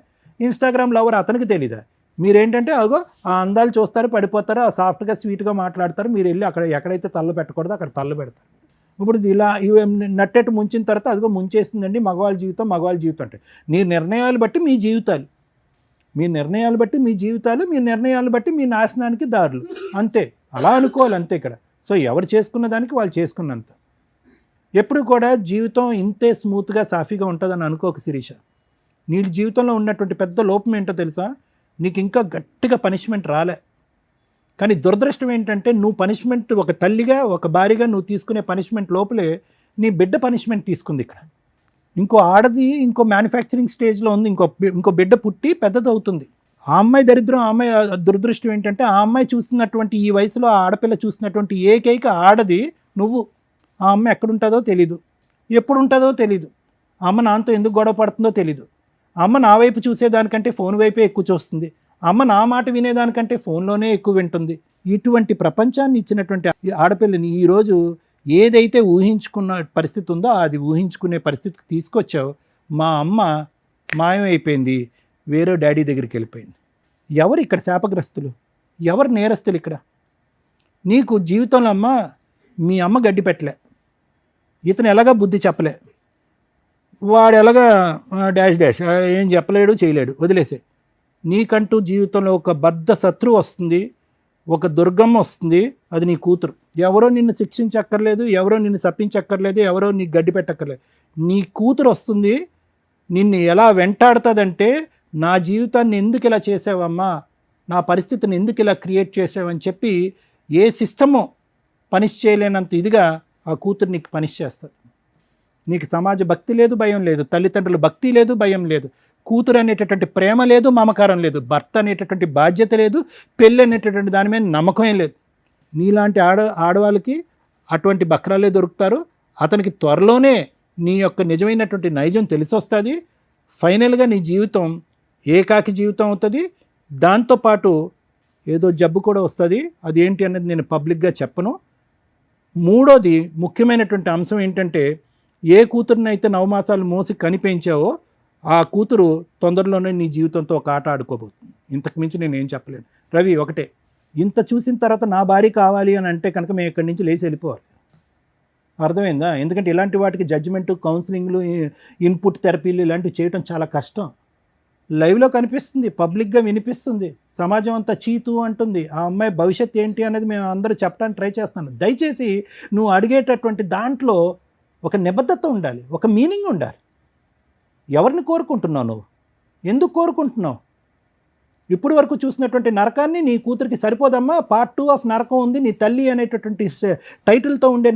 ఇన్స్టాగ్రామ్ లవర్ అతనికి తెలీదా? మీరేంటంటే అగో ఆ అందాలు చూస్తారు, పడిపోతారు, ఆ సాఫ్ట్గా స్వీట్గా మాట్లాడతారు, మీరు వెళ్ళి అక్కడ ఎక్కడైతే తల్ల పెట్టకూడదో అక్కడ తల్ల పెడతారు. ఇప్పుడు ఇలా నట్టెట్టు ముంచిన తర్వాత అదిగో ముంచేసిందండి మగవాళ్ళ జీవితం అంటే నీ నిర్ణయాలు బట్టి మీ జీవితాలు, మీ నిర్ణయాలు బట్టి మీ జీవితాలు, మీ నిర్ణయాలు బట్టి మీ నాశనానికి దారులు, అంతే. అలా అనుకోవాలి అంతే ఇక్కడ. సో ఎవరు చేసుకున్న దానికి వాళ్ళు చేసుకున్నంత. ఎప్పుడు కూడా జీవితం ఇంతే స్మూత్గా సాఫీగా ఉంటుందని అనుకోక శిరీష. నీ జీవితంలో ఉన్నటువంటి పెద్ద లోపం ఏంటో తెలుసా, నీకు ఇంకా గట్టిగా పనిష్మెంట్ రాలే. కానీ దురదృష్టం ఏంటంటే నువ్వు పనిష్మెంట్, ఒక తల్లిగా ఒక భార్యగా నువ్వు తీసుకునే పనిష్మెంట్ లోపలే నీ బిడ్డ పనిష్మెంట్ తీసుకుంది ఇక్కడ. ఇంకో ఆడది ఇంకో మ్యానుఫ్యాక్చరింగ్ స్టేజ్లో ఉంది, ఇంకో బిడ్డ పుట్టి పెద్దదవుతుంది. ఆ అమ్మాయి దరిద్రం, ఆ అమ్మాయి దురదృష్టం ఏంటంటే ఆ అమ్మాయి చూసినటువంటి ఈ వయసులో ఆ ఆడపిల్ల చూసినటువంటి ఏకైక ఆడది నువ్వు. ఆ అమ్మాయి ఎక్కడుంటుందో తెలీదు, ఎప్పుడు ఉంటుందో తెలీదు, అమ్మ నాన్నతో ఎందుకు గొడవ పడుతుందో తెలీదు, అమ్మ నా వైపు చూసేదానికంటే ఫోన్ వైపే ఎక్కువ చూస్తుంది, అమ్మ నా మాట వినేదానికంటే ఫోన్లోనే ఎక్కువ వింటుంది. ఇటువంటి ప్రపంచాన్ని ఇచ్చినటువంటి ఆడపిల్లని ఈరోజు ఏదైతే ఊహించుకున్న పరిస్థితి ఉందో అది ఊహించుకునే పరిస్థితికి తీసుకొచ్చావు. మా అమ్మ మాయమైపోయింది, వేరే డాడీ దగ్గరికి వెళ్ళిపోయింది. ఎవరు ఇక్కడ శాపగ్రస్తులు, ఎవరు నేరస్తులు ఇక్కడ? నీకు జీవితంలో అమ్మ, మీ అమ్మ గడ్డి పెట్టలే, ఇతను ఎలాగా బుద్ధి చెప్పలే, వాడు ఎలాగా డాష్ ఏం చెప్పలేడు చేయలేడు, వదిలేసే. నీకంటూ జీవితంలో ఒక బద్ధ శత్రువు వస్తుంది, ఒక దుర్గమ్మ వస్తుంది, అది నీ కూతురు. ఎవరో నిన్ను శిక్షించక్కర్లేదు, ఎవరో నిన్ను శపించక్కర్లేదు, ఎవరో నీకు గడ్డి పెట్టక్కర్లేదు. నీ కూతురు వస్తుంది, నిన్ను ఎలా వెంటాడుతుందంటే నా జీవితాన్ని ఎందుకు ఇలా చేసావమ్మా, నా పరిస్థితిని ఎందుకు ఇలా క్రియేట్ చేసావని చెప్పి ఏ సిస్టమో పనిష్ చేయలేనంత ఇదిగా ఆ కూతురు నీకు పనిష్ చేస్తుంది. నీకు సమాజ భక్తి లేదు, భయం లేదు, తల్లిదండ్రుల భక్తి లేదు, భయం లేదు, కూతురు అనేటటువంటి ప్రేమ లేదు, మమకారం లేదు, భర్త అనేటటువంటి బాధ్యత లేదు, పెళ్ళి అనేటటువంటి దాని మీద నమ్మకం లేదు. నీలాంటి ఆడవాళ్ళకి అటువంటి బక్రాలే దొరుకుతారు. అతనికి త్వరలోనే నీ యొక్క నిజమైనటువంటి నైజం తెలిసి వస్తుంది. ఫైనల్గా నీ జీవితం ఏకాకి జీవితం అవుతుంది. దాంతోపాటు ఏదో జబ్బు కూడా వస్తుంది. అది ఏంటి అనేది నేను పబ్లిక్గా చెప్పను. మూడోది ముఖ్యమైనటువంటి అంశం ఏంటంటే, ఏ కూతురునైతే 9 మాసాలు మోసి కనిపించావో ఆ కూతురు తొందరలోనే నీ జీవితంతో ఒక ఆట ఆడుకోబోతుంది. ఇంతకు మించి నేను ఏం చెప్పలేను. రవి, ఒకటే, ఇంత చూసిన తర్వాత నా భార్య కావాలి అని అంటే కనుక మేము ఇక్కడి నుంచి లేచి వెళ్ళిపోవాలి. అర్థమైందా? ఎందుకంటే ఇలాంటి వాటికి జడ్జిమెంటు, కౌన్సిలింగ్లు, ఇన్పుట్ థెరపీలు ఇలాంటివి చేయడం చాలా కష్టం. లైవ్లో కనిపిస్తుంది, పబ్లిక్గా వినిపిస్తుంది, సమాజం అంతా చీతు అంటుంది. ఆ అమ్మాయి భవిష్యత్తు ఏంటి అనేది మేము అందరూ చెప్పడానికి ట్రై చేస్తున్నాను. దయచేసి నువ్వు అడిగేటటువంటి దాంట్లో ఒక నిబద్ధత ఉండాలి, ఒక మీనింగ్ ఉండాలి. ఎవరిని కోరుకుంటున్నావు నువ్వు? ఎందుకు కోరుకుంటున్నావు? ఇప్పుడు వరకు చూసినటువంటి నరకాన్ని నీ కూతురికి సరిపోదమ్మా. పార్ట్ 2 ఆఫ్ నరకం ఉంది, నీ తల్లి అనేటటువంటి టైటిల్తో ఉండే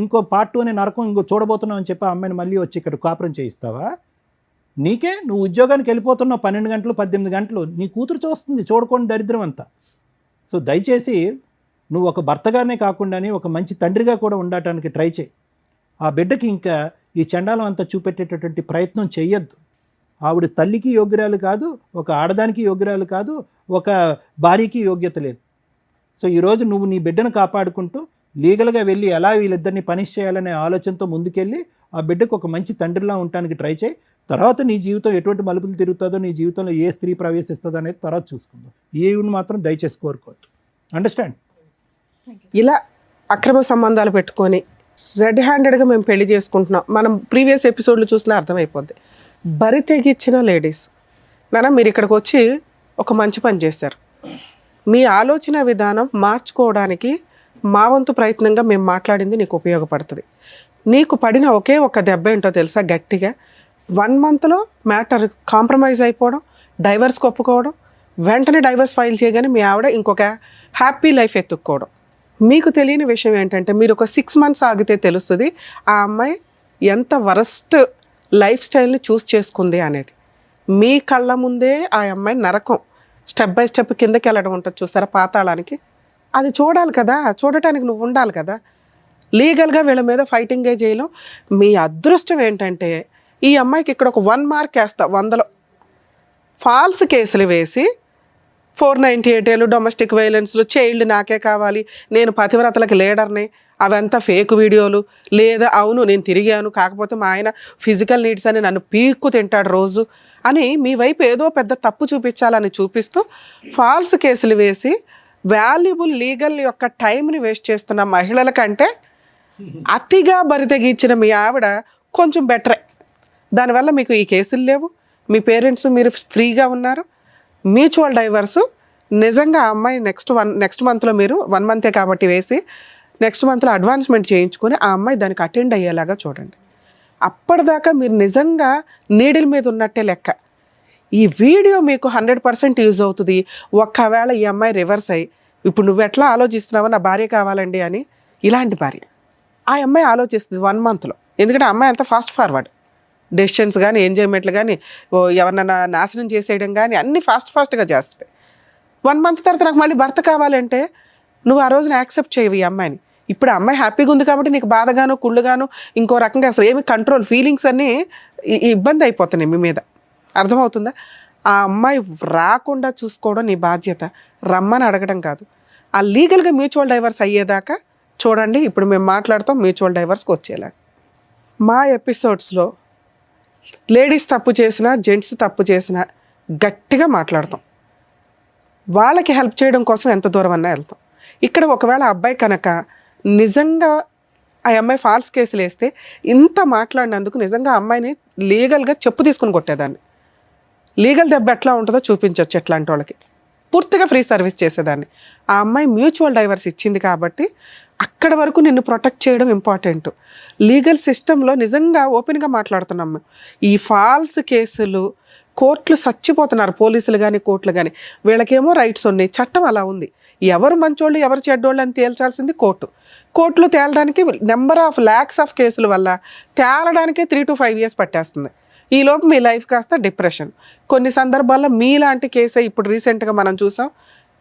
ఇంకో పార్ట్ 2 అనే నరకం ఇంకో చూడబోతున్నావు అని చెప్పి ఆ అమ్మాయిని మళ్ళీ వచ్చి ఇక్కడ కాపురం చేయిస్తావా? నీకే, నువ్వు ఉద్యోగానికి వెళ్ళిపోతున్నావు 12 గంటలు 18 గంటలు, నీ కూతురు చూస్తుంది, చూడకుండా దరిద్రం అంతా. సో దయచేసి నువ్వు ఒక భర్తగానే కాకుండానే ఒక మంచి తండ్రిగా కూడా ఉండటానికి ట్రై చేయి. ఆ బిడ్డకి ఇంకా ఈ చండాలం అంతా చూపెట్టేటటువంటి ప్రయత్నం చేయొద్దు. ఆవిడ తల్లికి యోగ్యురాలు కాదు, ఒక ఆడదానికి యోగ్యురాలు కాదు, ఒక భార్యకి యోగ్యత లేదు. సో ఈరోజు నువ్వు నీ బిడ్డను కాపాడుకుంటూ లీగల్గా వెళ్ళి ఎలా వీళ్ళిద్దరిని పనిష్ చేయాలనే ఆలోచనతో ముందుకెళ్ళి ఆ బిడ్డకు ఒక మంచి తండ్రిలా ఉండడానికి ట్రై చేయి. తర్వాత నీ జీవితం ఎటువంటి మలుపులు తిరుగుతుందో, నీ జీవితంలో ఏ స్త్రీ ప్రవేశిస్తుందో అనేది తర్వాత చూసుకుందాం. ఈవిని మాత్రం దయచేసి కోరుకోవద్దు. అండర్స్టాండ్? ఇలా అక్రమ సంబంధాలు పెట్టుకొని రెడ్ హ్యాండెడ్గా మేము పెళ్లి చేసుకుంటున్నాం, మనం ప్రీవియస్ ఎపిసోడ్లు చూసినా అర్థమైపోద్ది. బరి తెగిచ్చిన లేడీస్ నాన్న, మీరు ఇక్కడికి వచ్చి ఒక మంచి పని చేశారు. మీ ఆలోచన విధానం మార్చుకోవడానికి మా వంతు ప్రయత్నంగా మేము మాట్లాడింది నీకు ఉపయోగపడుతుంది. నీకు పడిన ఒకే ఒక దెబ్బ ఏంటో తెలుసా? గట్టిగా 1 monthలో మ్యాటర్ కాంప్రమైజ్ అయిపోవడం, డైవర్స్కి ఒప్పుకోవడం, వెంటనే డైవర్స్ ఫైల్ చేయగానే మీ ఆవిడ ఇంకొక హ్యాపీ లైఫ్ ఎత్తుక్కోవడం. మీకు తెలియని విషయం ఏంటంటే, మీరు ఒక 6 months ఆగితే తెలుస్తుంది ఆ అమ్మాయి ఎంత వరస్ట్ లైఫ్ స్టైల్ని చూస్ చేసుకుంది అనేది. మీ కళ్ళ ముందే ఆ అమ్మాయి నరకం స్టెప్ బై స్టెప్ కిందకి వెళ్ళడం ఉంటుంది చూసారా, పాతాళానికి. అది చూడాలి కదా, చూడటానికి నువ్వు ఉండాలి కదా. లీగల్గా వీళ్ళ మీద ఫైటింగే చేయలేం. మీ అదృష్టం ఏంటంటే ఈ అమ్మాయికి ఇక్కడ ఒక 1 mark వేస్తా 100లో ఫాల్స్ కేసులు వేసి 498 డొమెస్టిక్ వైలెన్స్లు, చైల్డ్ నాకే కావాలి, నేను పతివ్రతలకు లీడర్ని, అవంతా ఫేక్ వీడియోలు, లేదా అవును నేను తిరిగాను కాకపోతే మా ఆయన ఫిజికల్ నీడ్స్ అని నన్ను పీక్కు తింటాడు రోజు అని మీ వైపు ఏదో పెద్ద తప్పు చూపించాలని చూపిస్తూ ఫాల్స్ కేసులు వేసి వాల్యుబుల్ లీగల్ యొక్క టైంని వేస్ట్ చేస్తున్న మహిళల కంటే అతిగా బరితెగిచ్చిన మీ ఆవిడ కొంచెం బెటరే. దానివల్ల మీకు ఈ కేసులు లేవు, మీ మీరు ఫ్రీగా ఉన్నారు. మ్యూచువల్ డైవర్సు నిజంగా ఆ అమ్మాయి నెక్స్ట్ మంత్లో మీరు 1 month కాబట్టి వేసి నెక్స్ట్ మంత్లో అడ్వాన్స్మెంట్ చేయించుకొని ఆ అమ్మాయి దానికి అటెండ్ అయ్యేలాగా చూడండి. అప్పటిదాకా మీరు నిజంగా నీడిల్ మీద ఉన్నట్టే లెక్క. ఈ వీడియో మీకు 100% యూజ్ అవుతుంది. ఒక్కవేళ ఈ అమ్మాయి రివర్స్ అయ్యి ఇప్పుడు నువ్వు ఎట్లా ఆలోచిస్తున్నావో నా భార్య కావాలండి అని, ఇలాంటి భార్య ఆ అమ్మాయి ఆలోచిస్తుంది 1 monthలో. ఎందుకంటే ఆ అమ్మాయి అంత ఫాస్ట్ ఫార్వర్డ్, డెసిషన్స్ కానీ ఎంజాయ్మెంట్లు కానీ ఎవరినైనా నాశనం చేసేయడం కానీ అన్నీ ఫాస్ట్గా చేస్తుంది. 1 month తర్వాత నాకు మళ్ళీ భర్త కావాలంటే నువ్వు ఆ రోజున యాక్సెప్ట్ చేయవు ఈ అమ్మాయిని. ఇప్పుడు ఆ అమ్మాయి హ్యాపీగా ఉంది కాబట్టి నీకు బాధగాను కుళ్ళుగాను ఇంకో రకంగా అసలు ఏమి కంట్రోల్ ఫీలింగ్స్ అన్నీ ఇబ్బంది అయిపోతున్నాయి మీ మీద. అర్థమవుతుందా? ఆ అమ్మాయి రాకుండా చూసుకోవడం నీ బాధ్యత, రమ్మని అడగడం కాదు. ఆ లీగల్గా మ్యూచువల్ డైవర్స్ అయ్యేదాకా చూడండి. ఇప్పుడు మేము మాట్లాడుతాం మ్యూచువల్ డైవర్స్కి వచ్చేలా. మా ఎపిసోడ్స్లో లేడీస్ తప్పు చేసినా జెంట్స్ తప్పు చేసినా గట్టిగా మాట్లాడతాం. వాళ్ళకి హెల్ప్ చేయడం కోసం ఎంత దూరం అన్నా వెళ్తాం. ఇక్కడ ఒకవేళ అబ్బాయి కనుక నిజంగా ఆ అమ్మాయి ఫాల్స్ కేసులు వేస్తే ఇంత మాట్లాడినందుకు నిజంగా అమ్మాయిని లీగల్గా చెప్పు తీసుకుని కొట్టేదాన్ని. లీగల్ దెబ్బ ఎట్లా ఉంటుందో చూపించవచ్చు ఎట్లాంటి వాళ్ళకి. పూర్తిగా ఫ్రీ సర్వీస్ చేసేదాన్ని. ఆ అమ్మాయి మ్యూచువల్ డైవర్స్ ఇచ్చింది కాబట్టి అక్కడ వరకు నిన్ను ప్రొటెక్ట్ చేయడం ఇంపార్టెంట్. లీగల్ సిస్టంలో నిజంగా ఓపెన్గా మాట్లాడుతున్నాం మేము. ఈ ఫాల్స్ కేసులు కోర్టులు చచ్చిపోతున్నారు, పోలీసులు కానీ కోర్టులు కానీ. వీళ్ళకేమో రైట్స్ ఉన్నాయి, చట్టం అలా ఉంది. ఎవరు మంచోళ్ళు ఎవరు చెడ్డోళ్ళు అని తేల్చాల్సింది కోర్టు. కోర్టులు తేలడానికి నెంబర్ ఆఫ్ ల్యాక్స్ ఆఫ్ కేసుల వల్ల తేలడానికే 3 to 5 years పట్టేస్తుంది. ఈలోపు మీ లైఫ్ కాస్త డిప్రెషన్. కొన్ని సందర్భాల్లో మీలాంటి కేసే ఇప్పుడు రీసెంట్గా మనం చూసాం.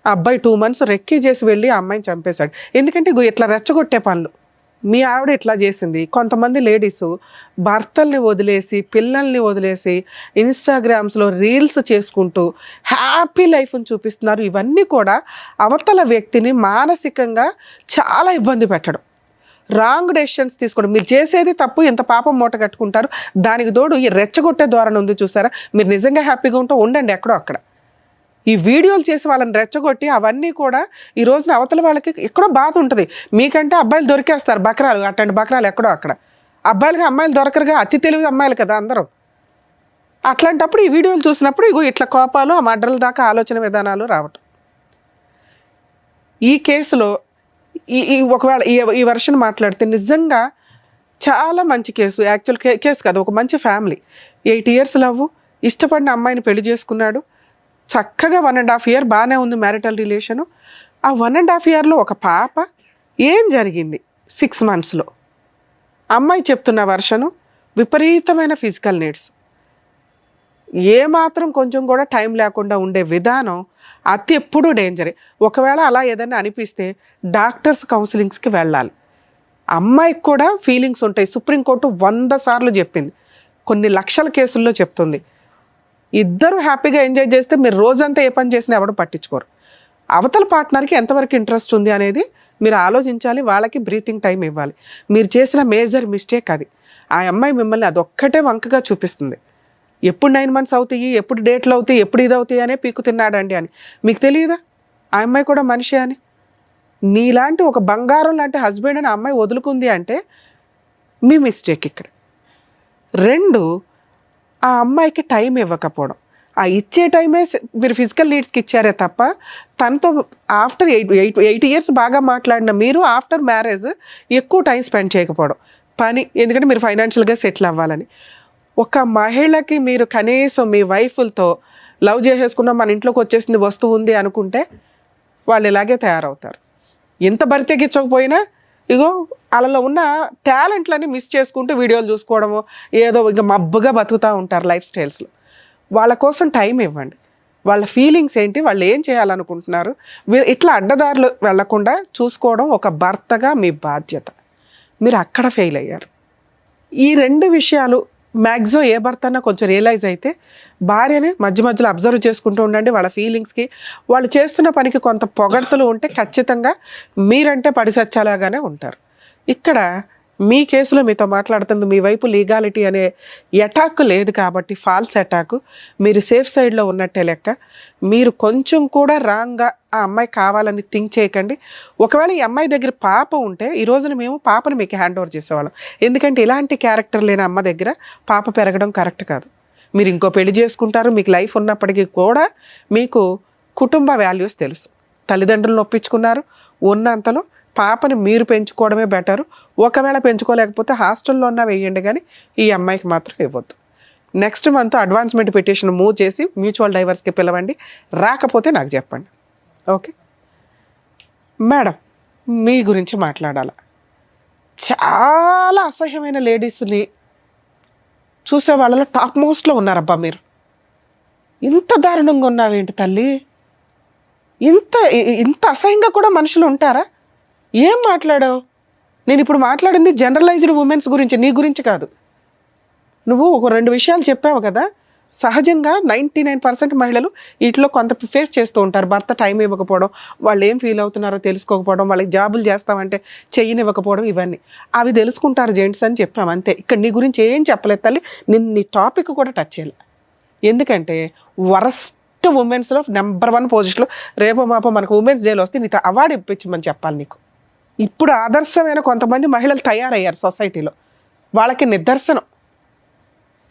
ఆ అబ్బాయి 2 months రెక్కీ చేసి వెళ్ళి ఆ అమ్మాయిని చంపేశాడు. ఎందుకంటే ఇట్లా రెచ్చగొట్టే పనులు మీ ఆవిడ ఇట్లా చేసింది. కొంతమంది లేడీస్ భర్తల్ని వదిలేసి పిల్లల్ని వదిలేసి ఇన్స్టాగ్రామ్స్లో రీల్స్ చేసుకుంటూ హ్యాపీ లైఫ్ని చూపిస్తున్నారు. ఇవన్నీ కూడా అవతల వ్యక్తిని మానసికంగా చాలా ఇబ్బంది పెట్టడం, రాంగ్ డెసిషన్స్ తీసుకోవడం. మీరు చేసేది తప్పు, ఇంత పాపం మూట కట్టుకుంటారు. దానికి తోడు ఈ రెచ్చగొట్టే ధోరణి ఉంది చూసారా. మీరు నిజంగా హ్యాపీగా ఉంటూ ఉండండి ఎక్కడో అక్కడ. ఈ వీడియోలు చేసి వాళ్ళని రెచ్చగొట్టి అవన్నీ కూడా ఈ రోజున అవతల వాళ్ళకి ఎక్కడో బాధ ఉంటుంది. మీకంటే అబ్బాయిలు దొరికేస్తారు బకరాలు, అట్లాంటి బకరాలు ఎక్కడో అక్కడ. అబ్బాయిలుగా అమ్మాయిలు దొరకరుగా, అతి తెలివి అమ్మాయిలు కదా అందరూ. అట్లాంటప్పుడు ఈ వీడియోలు చూసినప్పుడు ఇట్లా కోపాలు, ఆ మర్డర్ల దాకా ఆలోచన విధానాలు రావటం. ఈ కేసులో ఒకవేళ ఈ వర్షన్ మాట్లాడితే నిజంగా చాలా మంచి కేసు. యాక్చువల్ కేసు కాదు, ఒక మంచి ఫ్యామిలీ. 8 years లవ్, ఇష్టపడిన అమ్మాయిని పెళ్లి చేసుకున్నాడు. చక్కగా 1.5 year బాగానే ఉంది మ్యారిటల్ రిలేషను. ఆ 1.5 yearలో ఒక పాప. ఏం జరిగింది 6 monthsలో? అమ్మాయి చెప్తున్న వర్షను విపరీతమైన ఫిజికల్ నీడ్స్, ఏమాత్రం కొంచెం కూడా టైం లేకుండా ఉండే విధానం అతి ఎప్పుడూ డేంజరే. ఒకవేళ అలా ఏదైనా అనిపిస్తే డాక్టర్స్ కౌన్సిలింగ్స్కి వెళ్ళాలి. అమ్మాయికి కూడా ఫీలింగ్స్ ఉంటాయి. సుప్రీంకోర్టు 100 సార్లు చెప్పింది, కొన్ని లక్షల కేసుల్లో చెప్తుంది. ఇద్దరు హ్యాపీగా ఎంజాయ్ చేస్తే మీరు రోజంతా ఏ పని చేసినా ఎవడు పట్టించుకోరు. అవతల పార్ట్నర్కి ఎంతవరకు ఇంట్రెస్ట్ ఉంది అనేది మీరు ఆలోచించాలి, వాళ్ళకి బ్రీతింగ్ టైం ఇవ్వాలి. మీరు చేసిన మేజర్ మిస్టేక్ అది. ఆ అమ్మాయి మిమ్మల్ని అదొక్కటే వంకగా చూపిస్తుంది. ఎప్పుడు 9 months అవుతాయి, ఎప్పుడు డేట్లు అవుతాయి, ఎప్పుడు ఇది అవుతాయి అనే పీకు తిన్నాడండి అని. మీకు తెలియదా ఆ అమ్మాయి కూడా మనిషి అని? నీలాంటి ఒక బంగారం లాంటి హస్బెండ్ అని ఆ అమ్మాయి వదులుకుంది అంటే మీ మిస్టేక్ ఇక్కడ. 2, ఆ అమ్మాయికి టైం ఇవ్వకపోవడం. ఆ ఇచ్చే టైమే మీరు ఫిజికల్ నీడ్స్కి ఇచ్చారే తప్ప తనతో ఆఫ్టర్ 8 years బాగా మాట్లాడిన మీరు ఆఫ్టర్ మ్యారేజ్ ఎక్కువ టైం స్పెండ్ చేయకపోవడం. పని, ఎందుకంటే మీరు ఫైనాన్షియల్గా సెటిల్ అవ్వాలని. ఒక మహిళకి మీరు కనీసం మీ వైఫ్లతో లవ్ చేసేసుకున్న మన ఇంట్లోకి వచ్చేసింది వస్తువు ఉంది అనుకుంటే వాళ్ళు ఇలాగే తయారవుతారు. ఎంత బరితెగించకపోయినా ఇగో వాళ్ళలో ఉన్న టాలెంట్లని మిస్ చేసుకుంటూ వీడియోలు చూసుకోవడము, ఏదో ఇంకా మబ్బుగా బతుకుతూ ఉంటారు లైఫ్ స్టైల్స్లో. వాళ్ళ కోసం టైం ఇవ్వండి. వాళ్ళ ఫీలింగ్స్ ఏంటి, వాళ్ళు ఏం చేయాలనుకుంటున్నారు, ఇట్లా అడ్డదారులు వెళ్లకుండా చూసుకోవడం ఒక భర్తగా మీ బాధ్యత. మీరు అక్కడ ఫెయిల్ అయ్యారు. ఈ 2 విషయాలు మ్యాక్సిమం ఏ భర్త అన్నా కొంచెం రియలైజ్ అయితే భార్యని మధ్య మధ్యలో అబ్జర్వ్ చేసుకుంటూ ఉండండి. వాళ్ళ ఫీలింగ్స్కి, వాళ్ళు చేస్తున్న పనికి కొంత పొగడ్తలు ఉంటే ఖచ్చితంగా మీరంటే పడిసచ్చాలాగానే ఉంటారు. ఇక్కడ మీ కేసులో మీతో మాట్లాడుతుంది మీ వైపు లీగాలిటీ అనే అటాక్ లేదు కాబట్టి, ఫాల్స్ అటాక్, మీరు సేఫ్ సైడ్లో ఉన్నట్టే లెక్క. మీరు కొంచెం కూడా రాంగ్గా ఆ అమ్మాయి కావాలని థింక్ చేయకండి. ఒకవేళ ఈ అమ్మాయి దగ్గర పాప ఉంటే ఈ రోజున మేము పాపను మీకు హ్యాండ్ ఓవర్ చేసేవాళ్ళం. ఎందుకంటే ఇలాంటి క్యారెక్టర్ లేని అమ్మ దగ్గర పాప పెరగడం కరెక్ట్ కాదు. మీరు ఇంకో పెళ్లి చేసుకుంటారు, మీకు లైఫ్ ఉన్నప్పటికీ కూడా మీకు కుటుంబ వాల్యూస్ తెలుసు. తల్లిదండ్రులను ఒప్పించుకున్నారు, ఉన్నంతలో పాపని మీరు పెంచుకోవడమే బెటరు. ఒకవేళ పెంచుకోలేకపోతే హాస్టల్లో ఉన్నా వేయండి, కానీ ఈ అమ్మాయికి మాత్రం ఇవ్వద్దు. Next month advancement petition move చేసి మ్యూచువల్ డైవర్స్కి పిలవండి. రాకపోతే నాకు చెప్పండి. ఓకే మేడం, మీ గురించి మాట్లాడాలి. చాలా అసహ్యమైన లేడీస్ని చూసే వాళ్ళలో టాప్ మోస్ట్లో ఉన్నారబ్బా మీరు. ఇంత దారుణంగా ఉన్నావేంటి తల్లి? ఇంత అసహ్యంగా కూడా మనుషులు ఉంటారా? ఏం మాట్లాడావు? నేను ఇప్పుడు మాట్లాడింది జనరలైజ్డ్ ఉమెన్స్ గురించి, నీ గురించి కాదు. నువ్వు ఒక 2 విషయాలు చెప్పావు కదా. సహజంగా 99% మహిళలు వీటిలో కొంత ఫేస్ చేస్తూ ఉంటారు. భర్త టైం ఇవ్వకపోవడం, వాళ్ళు ఏం ఫీల్ అవుతున్నారో తెలుసుకోకపోవడం, వాళ్ళకి జాబులు చేస్తామంటే చెయ్యనివ్వకపోవడం, ఇవన్నీ అవి తెలుసుకుంటారు జెంట్స్ అని చెప్పాము అంతే. ఇక్కడ నీ గురించి ఏం చెప్పలేదు తల్లి. నీ టాపిక్ కూడా టచ్ చేయాలి. ఎందుకంటే వరస్ట్ ఉమెన్స్లో నెంబర్ 1 పొజిషన్లో రేపో మాపో మనకు ఉమెన్స్ డేలో వస్తే నీతో అవార్డు ఇప్పించమని చెప్పాలి నీకు. ఇప్పుడు ఆదర్శమైన కొంతమంది మహిళలు తయారయ్యారు సొసైటీలో, వాళ్ళకి నిదర్శనం.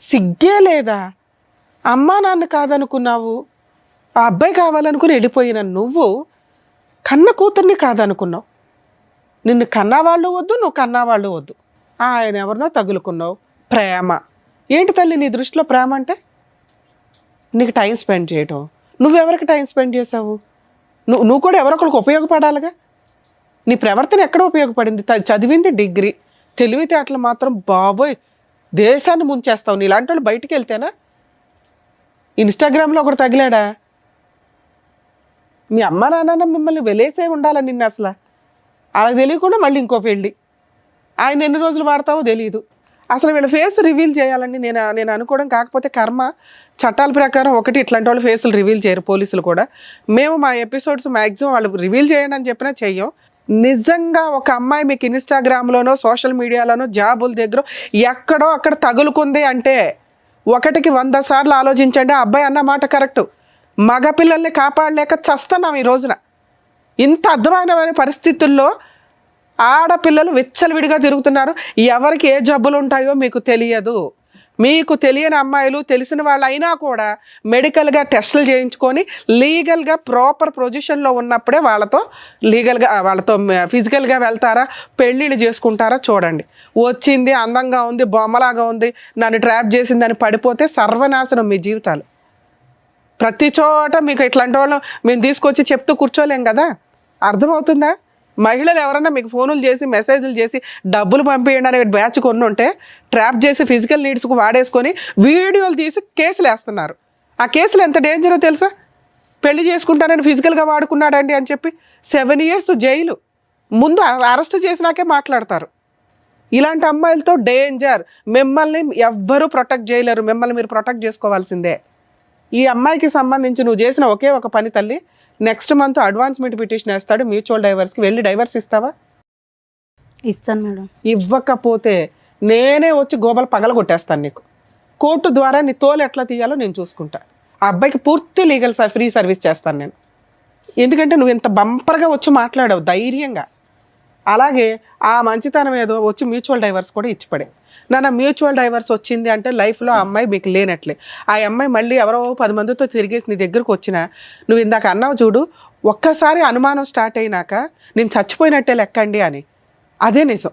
సిగ్గే లేదా? అమ్మా నాన్న కాదనుకున్నావు, ఆ అబ్బాయి కావాలనుకుని వెళ్ళిపోయిన నువ్వు కన్న కూతుర్ని కాదనుకున్నావు. నిన్ను కన్నవాళ్ళు వద్దు, నువ్వు కన్నవాళ్ళు వద్దు, ఆయన ఎవరినో తగులుకున్నావు. ప్రేమ ఏంటి తల్లి నీ దృష్టిలో? ప్రేమ అంటే నీకు టైం స్పెండ్ చేయటం. నువ్వెవరికి టైం స్పెండ్ చేసావు? నువ్వు కూడా ఎవరొకరికి ఉపయోగపడాలిగా. నీ ప్రవర్తన ఎక్కడ ఉపయోగపడింది? చదివింది డిగ్రీ, తెలివితేటలు మాత్రం బాబోయ్ దేశాన్ని ముంచేస్తావు. నీలాంటి వాళ్ళు బయటికి వెళ్తేనా? ఇన్స్టాగ్రామ్లో ఒకటి తగిలాడా? మీ అమ్మ నాన్న మిమ్మల్ని వెలేసే ఉండాలి నిన్ను. అసలు అలా తెలియకుండా మళ్ళీ ఇంకో పెళ్ళి. ఆయన ఎన్ని రోజులు వాడతావో తెలియదు. అసలు వీళ్ళ ఫేస్ రివీల్ చేయాలని నేను అనుకోవడం. కాకపోతే కర్మ చట్టాల ప్రకారం ఒకటి ఇట్లాంటి వాళ్ళు ఫేసులు రివీల్ చేయరు, పోలీసులు కూడా. మేము మా ఎపిసోడ్స్ మ్యాక్సిమం వాళ్ళు రివీల్ చేయండి అని చెప్పినా చెయ్యం. నిజంగా ఒక అమ్మాయి మీకు ఇన్స్టాగ్రామ్లోనో సోషల్ మీడియాలోనో జాబుల దగ్గర ఎక్కడో అక్కడ తగులుకుంది అంటే 1కి 100 సార్లు ఆలోచించండి. ఆ అబ్బాయి అన్న మాట కరెక్టు. మగపిల్లల్ని కాపాడలేక చస్తున్నాం ఈ రోజున. ఇంత అర్థమైన పరిస్థితుల్లో ఆడపిల్లలు విచ్చలవిడిగా తిరుగుతున్నారు. ఎవరికి ఏ జబ్బులు ఉంటాయో మీకు తెలియదు. మీకు తెలియని అమ్మాయిలు తెలిసిన వాళ్ళు అయినా కూడా మెడికల్గా టెస్టులు చేయించుకొని లీగల్గా ప్రాపర్ పొజిషన్లో ఉన్నప్పుడే వాళ్ళతో ఫిజికల్గా వెళ్తారా, పెళ్ళిళ్ళు చేసుకుంటారా చూడండి. వచ్చింది అందంగా ఉంది, బొమ్మలాగా ఉంది, నన్ను ట్రాప్ చేసిందని పడిపోతే సర్వనాశనం మీ జీవితాలు. ప్రతి చోట మీకు ఇట్లాంటి వాళ్ళు మేము తీసుకొచ్చి చెప్తూ కూర్చోలేం కదా. అర్థమవుతుందా? మహిళలు ఎవరన్నా మీకు ఫోనులు చేసి మెసేజ్లు చేసి డబ్బులు పంపించండి అనే బ్యాచ్ కొన్ని ఉంటే ట్రాప్ చేసి ఫిజికల్ నీడ్స్కు వాడేసుకొని వీడియోలు తీసి కేసులు వేస్తున్నారు. ఆ కేసులు ఎంత డేంజరో తెలుసా? పెళ్లి చేసుకుంటానని ఫిజికల్గా వాడుకున్నాడండి అని చెప్పి 7 years జైలు. ముందు అరెస్ట్ చేసినాకే మాట్లాడతారు. ఇలాంటి అమ్మాయిలతో డేంజర్. మిమ్మల్ని ఎవ్వరూ ప్రొటెక్ట్ చేయలేరు. మిమ్మల్ని మీరు ప్రొటెక్ట్ చేసుకోవాల్సిందే. ఈ అమ్మాయికి సంబంధించి నువ్వు చేసిన ఒకే ఒక పని తల్లి, నెక్స్ట్ మంత్ అడ్వాన్స్మెంట్ పిటిషన్ వేస్తాడు మ్యూచువల్ డైవర్స్కి, వెళ్ళి డైవర్స్ ఇస్తావా? ఇస్తాను మేడం. ఇవ్వకపోతే నేనే వచ్చి గోబలు పగల కొట్టేస్తాను నీకు. కోర్టు ద్వారా నీ తోలు ఎట్లా తీయాలో నేను చూసుకుంటా. ఆ అబ్బాయికి పూర్తి లీగల్ ఫ్రీ సర్వీస్ చేస్తాను నేను. ఎందుకంటే నువ్వు ఇంత బంపర్గా వచ్చి మాట్లాడావు ధైర్యంగా. అలాగే ఆ మంచితనం ఏదో వచ్చి మ్యూచువల్ డైవర్స్ కూడా ఇచ్చిపడే. నాన్న మ్యూచువల్ డైవర్స్ వచ్చింది అంటే లైఫ్లో ఆ అమ్మాయి మీకు లేనట్లే. ఆ అమ్మాయి మళ్ళీ ఎవరో 10 మందితో తిరిగేసి నీ దగ్గరకు వచ్చినా, నువ్వు ఇందాక అన్నావు చూడు, ఒక్కసారి అనుమానం స్టార్ట్ అయినాక నేను చచ్చిపోయినట్టే లెక్కండి అని, అదే నిజం.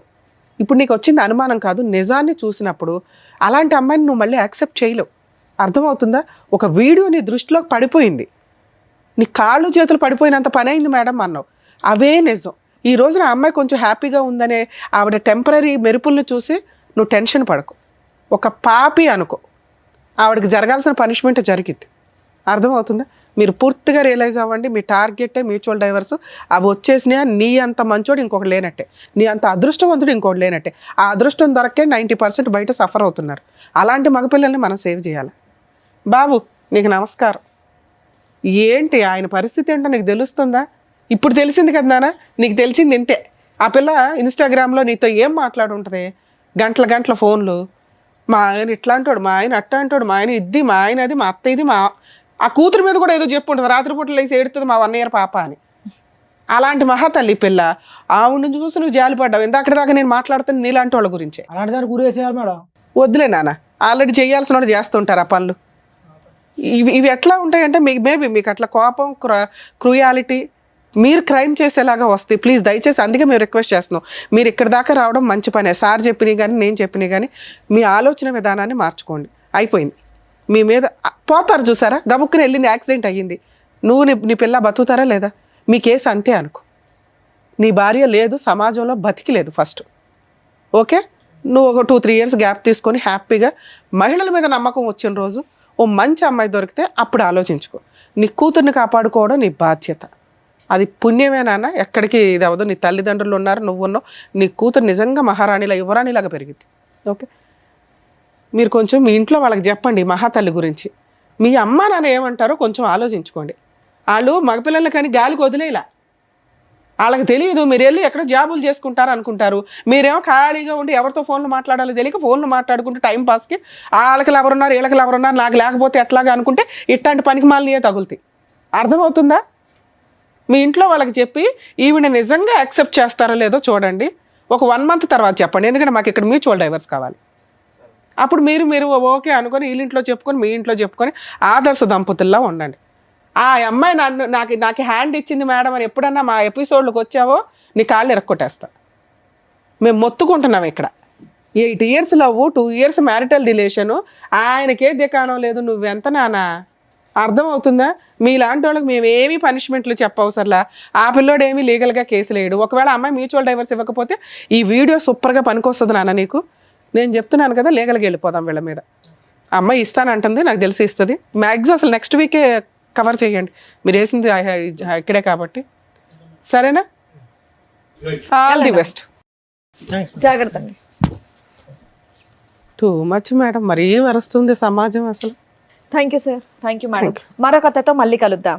ఇప్పుడు నీకు వచ్చింది అనుమానం కాదు, నిజాన్ని చూసినప్పుడు అలాంటి అమ్మాయిని నువ్వు మళ్ళీ యాక్సెప్ట్ చేయలేవు. అర్థమవుతుందా? ఒక వీడియో నీ దృష్టిలోకి పడిపోయింది, నీ కాళ్ళు చేతులు పడిపోయినంత పని అయింది మేడం అన్నావు, అవే నిజం. ఈ రోజున ఆ అమ్మాయి కొంచెం హ్యాపీగా ఉందనే ఆవిడ టెంపరీ మెరుపులను చూసి నువ్వు టెన్షన్ పడకు. ఒక పాపి అనుకో, ఆవిడకి జరగాల్సిన పనిష్మెంట్ జరిగింది. అర్థమవుతుందా? మీరు పూర్తిగా రియలైజ్ అవ్వండి. మీ టార్గెటే మ్యూచువల్ డైవర్స్. అవి వచ్చేసినా నీ అంత మంచోడు ఇంకొకటి లేనట్టే, నీ అంత అదృష్టవంతుడు ఇంకొకటి లేనట్టే. ఆ అదృష్టం దొరకే 90% బయట సఫర్ అవుతున్నారు. అలాంటి మగపిల్లల్ని మనం సేవ్ చేయాలి. బాబు నీకు నమస్కారం. ఏంటి ఆయన పరిస్థితి ఏంటో నీకు తెలుస్తుందా? ఇప్పుడు తెలిసింది కదా నాన్న, నీకు తెలిసింది ఇంతే. ఆ పిల్ల ఇన్స్టాగ్రామ్లో నీతో ఏం మాట్లాడుంటుంది, గంటల ఫోన్లు. మా ఆయన ఇట్లా అంటాడు, మా ఆయన అట్లా అంటాడు, మా ఆయన ఇది, మా ఆయన అది, మా అత్త ఇది, మా ఆ కూతురు మీద కూడా ఏదో చెప్పుంటుంది, రాత్రిపూట లేసి ఏడుతుంది మా 1 year పాప అని. అలాంటి మహాతల్లి పిల్ల. ఆవిడ చూసి నువ్వు జాలిపడ్డావు. ఇందాక దాకా నేను మాట్లాడుతుంది నీలాంటి వాళ్ళ గురించే. అలాంటి దాన్ని గురేసేయాలి మేడం. వద్దులే నాన్న, ఆల్రెడీ చేయాల్సిన వాళ్ళు చేస్తుంటారు ఆ పనులు. ఇవి ఎట్లా ఉంటాయంటే మేబీ మీకు అట్లా కోపం, క్రూయాలిటీ, మీరు క్రైమ్ చేసేలాగా వస్తాయి. ప్లీజ్ దయచేసి, అందుకే మేము రిక్వెస్ట్ చేస్తున్నాం, మీరు ఇక్కడ దాకా రావడం మంచి పనే. సార్ చెప్పినవి కానీ నేను చెప్పినవి కానీ మీ ఆలోచన విధానాన్ని మార్చుకోండి. అయిపోయింది. మీ మీద పోతారు చూసారా, గబుక్కుని వెళ్ళింది, యాక్సిడెంట్ అయ్యింది, నువ్వు నీ పిల్ల బతుకుతారా లేదా? మీ కేసు అంతే అనుకో. నీ భార్య లేదు, సమాజంలో బతికి లేదు ఫస్ట్. ఓకే, నువ్వు ఒక 2-3 years గ్యాప్ తీసుకొని హ్యాపీగా మహిళల మీద నమ్మకం వచ్చిన రోజు ఓ మంచి అమ్మాయి దొరికితే అప్పుడు ఆలోచించుకో. నీ కూతుర్ని కాపాడుకోవడం నీ బాధ్యత. అది పుణ్యమే నాన్న, ఎక్కడికి ఇది అవ్వదు. నీ తల్లిదండ్రులు ఉన్నారు, నువ్వు ఉన్నావు, నీ కూతురు నిజంగా మహారాణిలా యువరాణిలాగా పెరిగింది. ఓకే, మీరు కొంచెం మీ ఇంట్లో వాళ్ళకి చెప్పండి మహాతల్లి గురించి. మీ అమ్మ నాన్న ఏమంటారో కొంచెం ఆలోచించుకోండి. వాళ్ళు మగపిల్లలు కానీ గాలికి వదిలేలా, వాళ్ళకి తెలియదు. మీరు వెళ్ళి ఎక్కడ జాబులు చేసుకుంటారు అనుకుంటారు. మీరేమో ఖాళీగా ఉండి ఎవరితో ఫోన్లు మాట్లాడాలో తెలియక ఫోన్లు మాట్లాడుకుంటూ టైం పాస్కి వాళ్ళకి ఎవరున్నారు వీళ్ళకి ఎవరున్నారు నాకు లేకపోతే ఎట్లాగా అనుకుంటే ఇట్లాంటి పనికి మాలియే తగులుతాయి. అర్థమవుతుందా? మీ ఇంట్లో వాళ్ళకి చెప్పి ఈవిడ నిజంగా యాక్సెప్ట్ చేస్తారో లేదో చూడండి. ఒక 1 month తర్వాత చెప్పండి, ఎందుకంటే మాకు ఇక్కడ మ్యూచువల్ డైవర్స్ కావాలి. అప్పుడు మీరు ఓకే అనుకొని వీళ్ళింట్లో చెప్పుకొని మీ ఇంట్లో చెప్పుకొని ఆదర్శ దంపతుల్లా ఉండండి. ఆ అమ్మాయి నాకు హ్యాండ్ ఇచ్చింది మేడం అని ఎప్పుడన్నా మా ఎపిసోడ్లకు వచ్చావో నీ కాళ్ళు ఎరక్కొట్టేస్తా. మేము మొత్తుకుంటున్నాం ఇక్కడ. 8 years love, 2 years marital relation, ఆయనకే దికాణం లేదు. నువ్వెంత నానా? అర్థమవుతుందా? మీలాంటి వాళ్ళకి మేమేమీ పనిష్మెంట్లు చెప్పవసరలా. ఆ పిల్లోడు ఏమీ లీగల్గా కేసులు వేయడు. ఒకవేళ అమ్మాయి మ్యూచువల్ డైవర్స్ ఇవ్వకపోతే ఈ వీడియో సూపర్గా పనికొస్తుంది నాన్న నీకు. నేను చెప్తున్నాను కదా, లీగల్గా వెళ్ళిపోదాం వీళ్ళ మీద. అమ్మాయి ఇస్తానంటుంది, నాకు తెలిసి ఇస్తుంది. మ్యాక్సిమం అసలు నెక్స్ట్ వీకే కవర్ చేయండి. మీరు వేసింది ఇక్కడే కాబట్టి. సరేనా? All the best. జాగ్రత్త. టూ మచ్ మేడం, మరీ వరుస్తుంది సమాజం అసలు. Thank you sir. Thank you madam. మరొక కథతో మళ్ళీ కలుద్దాం.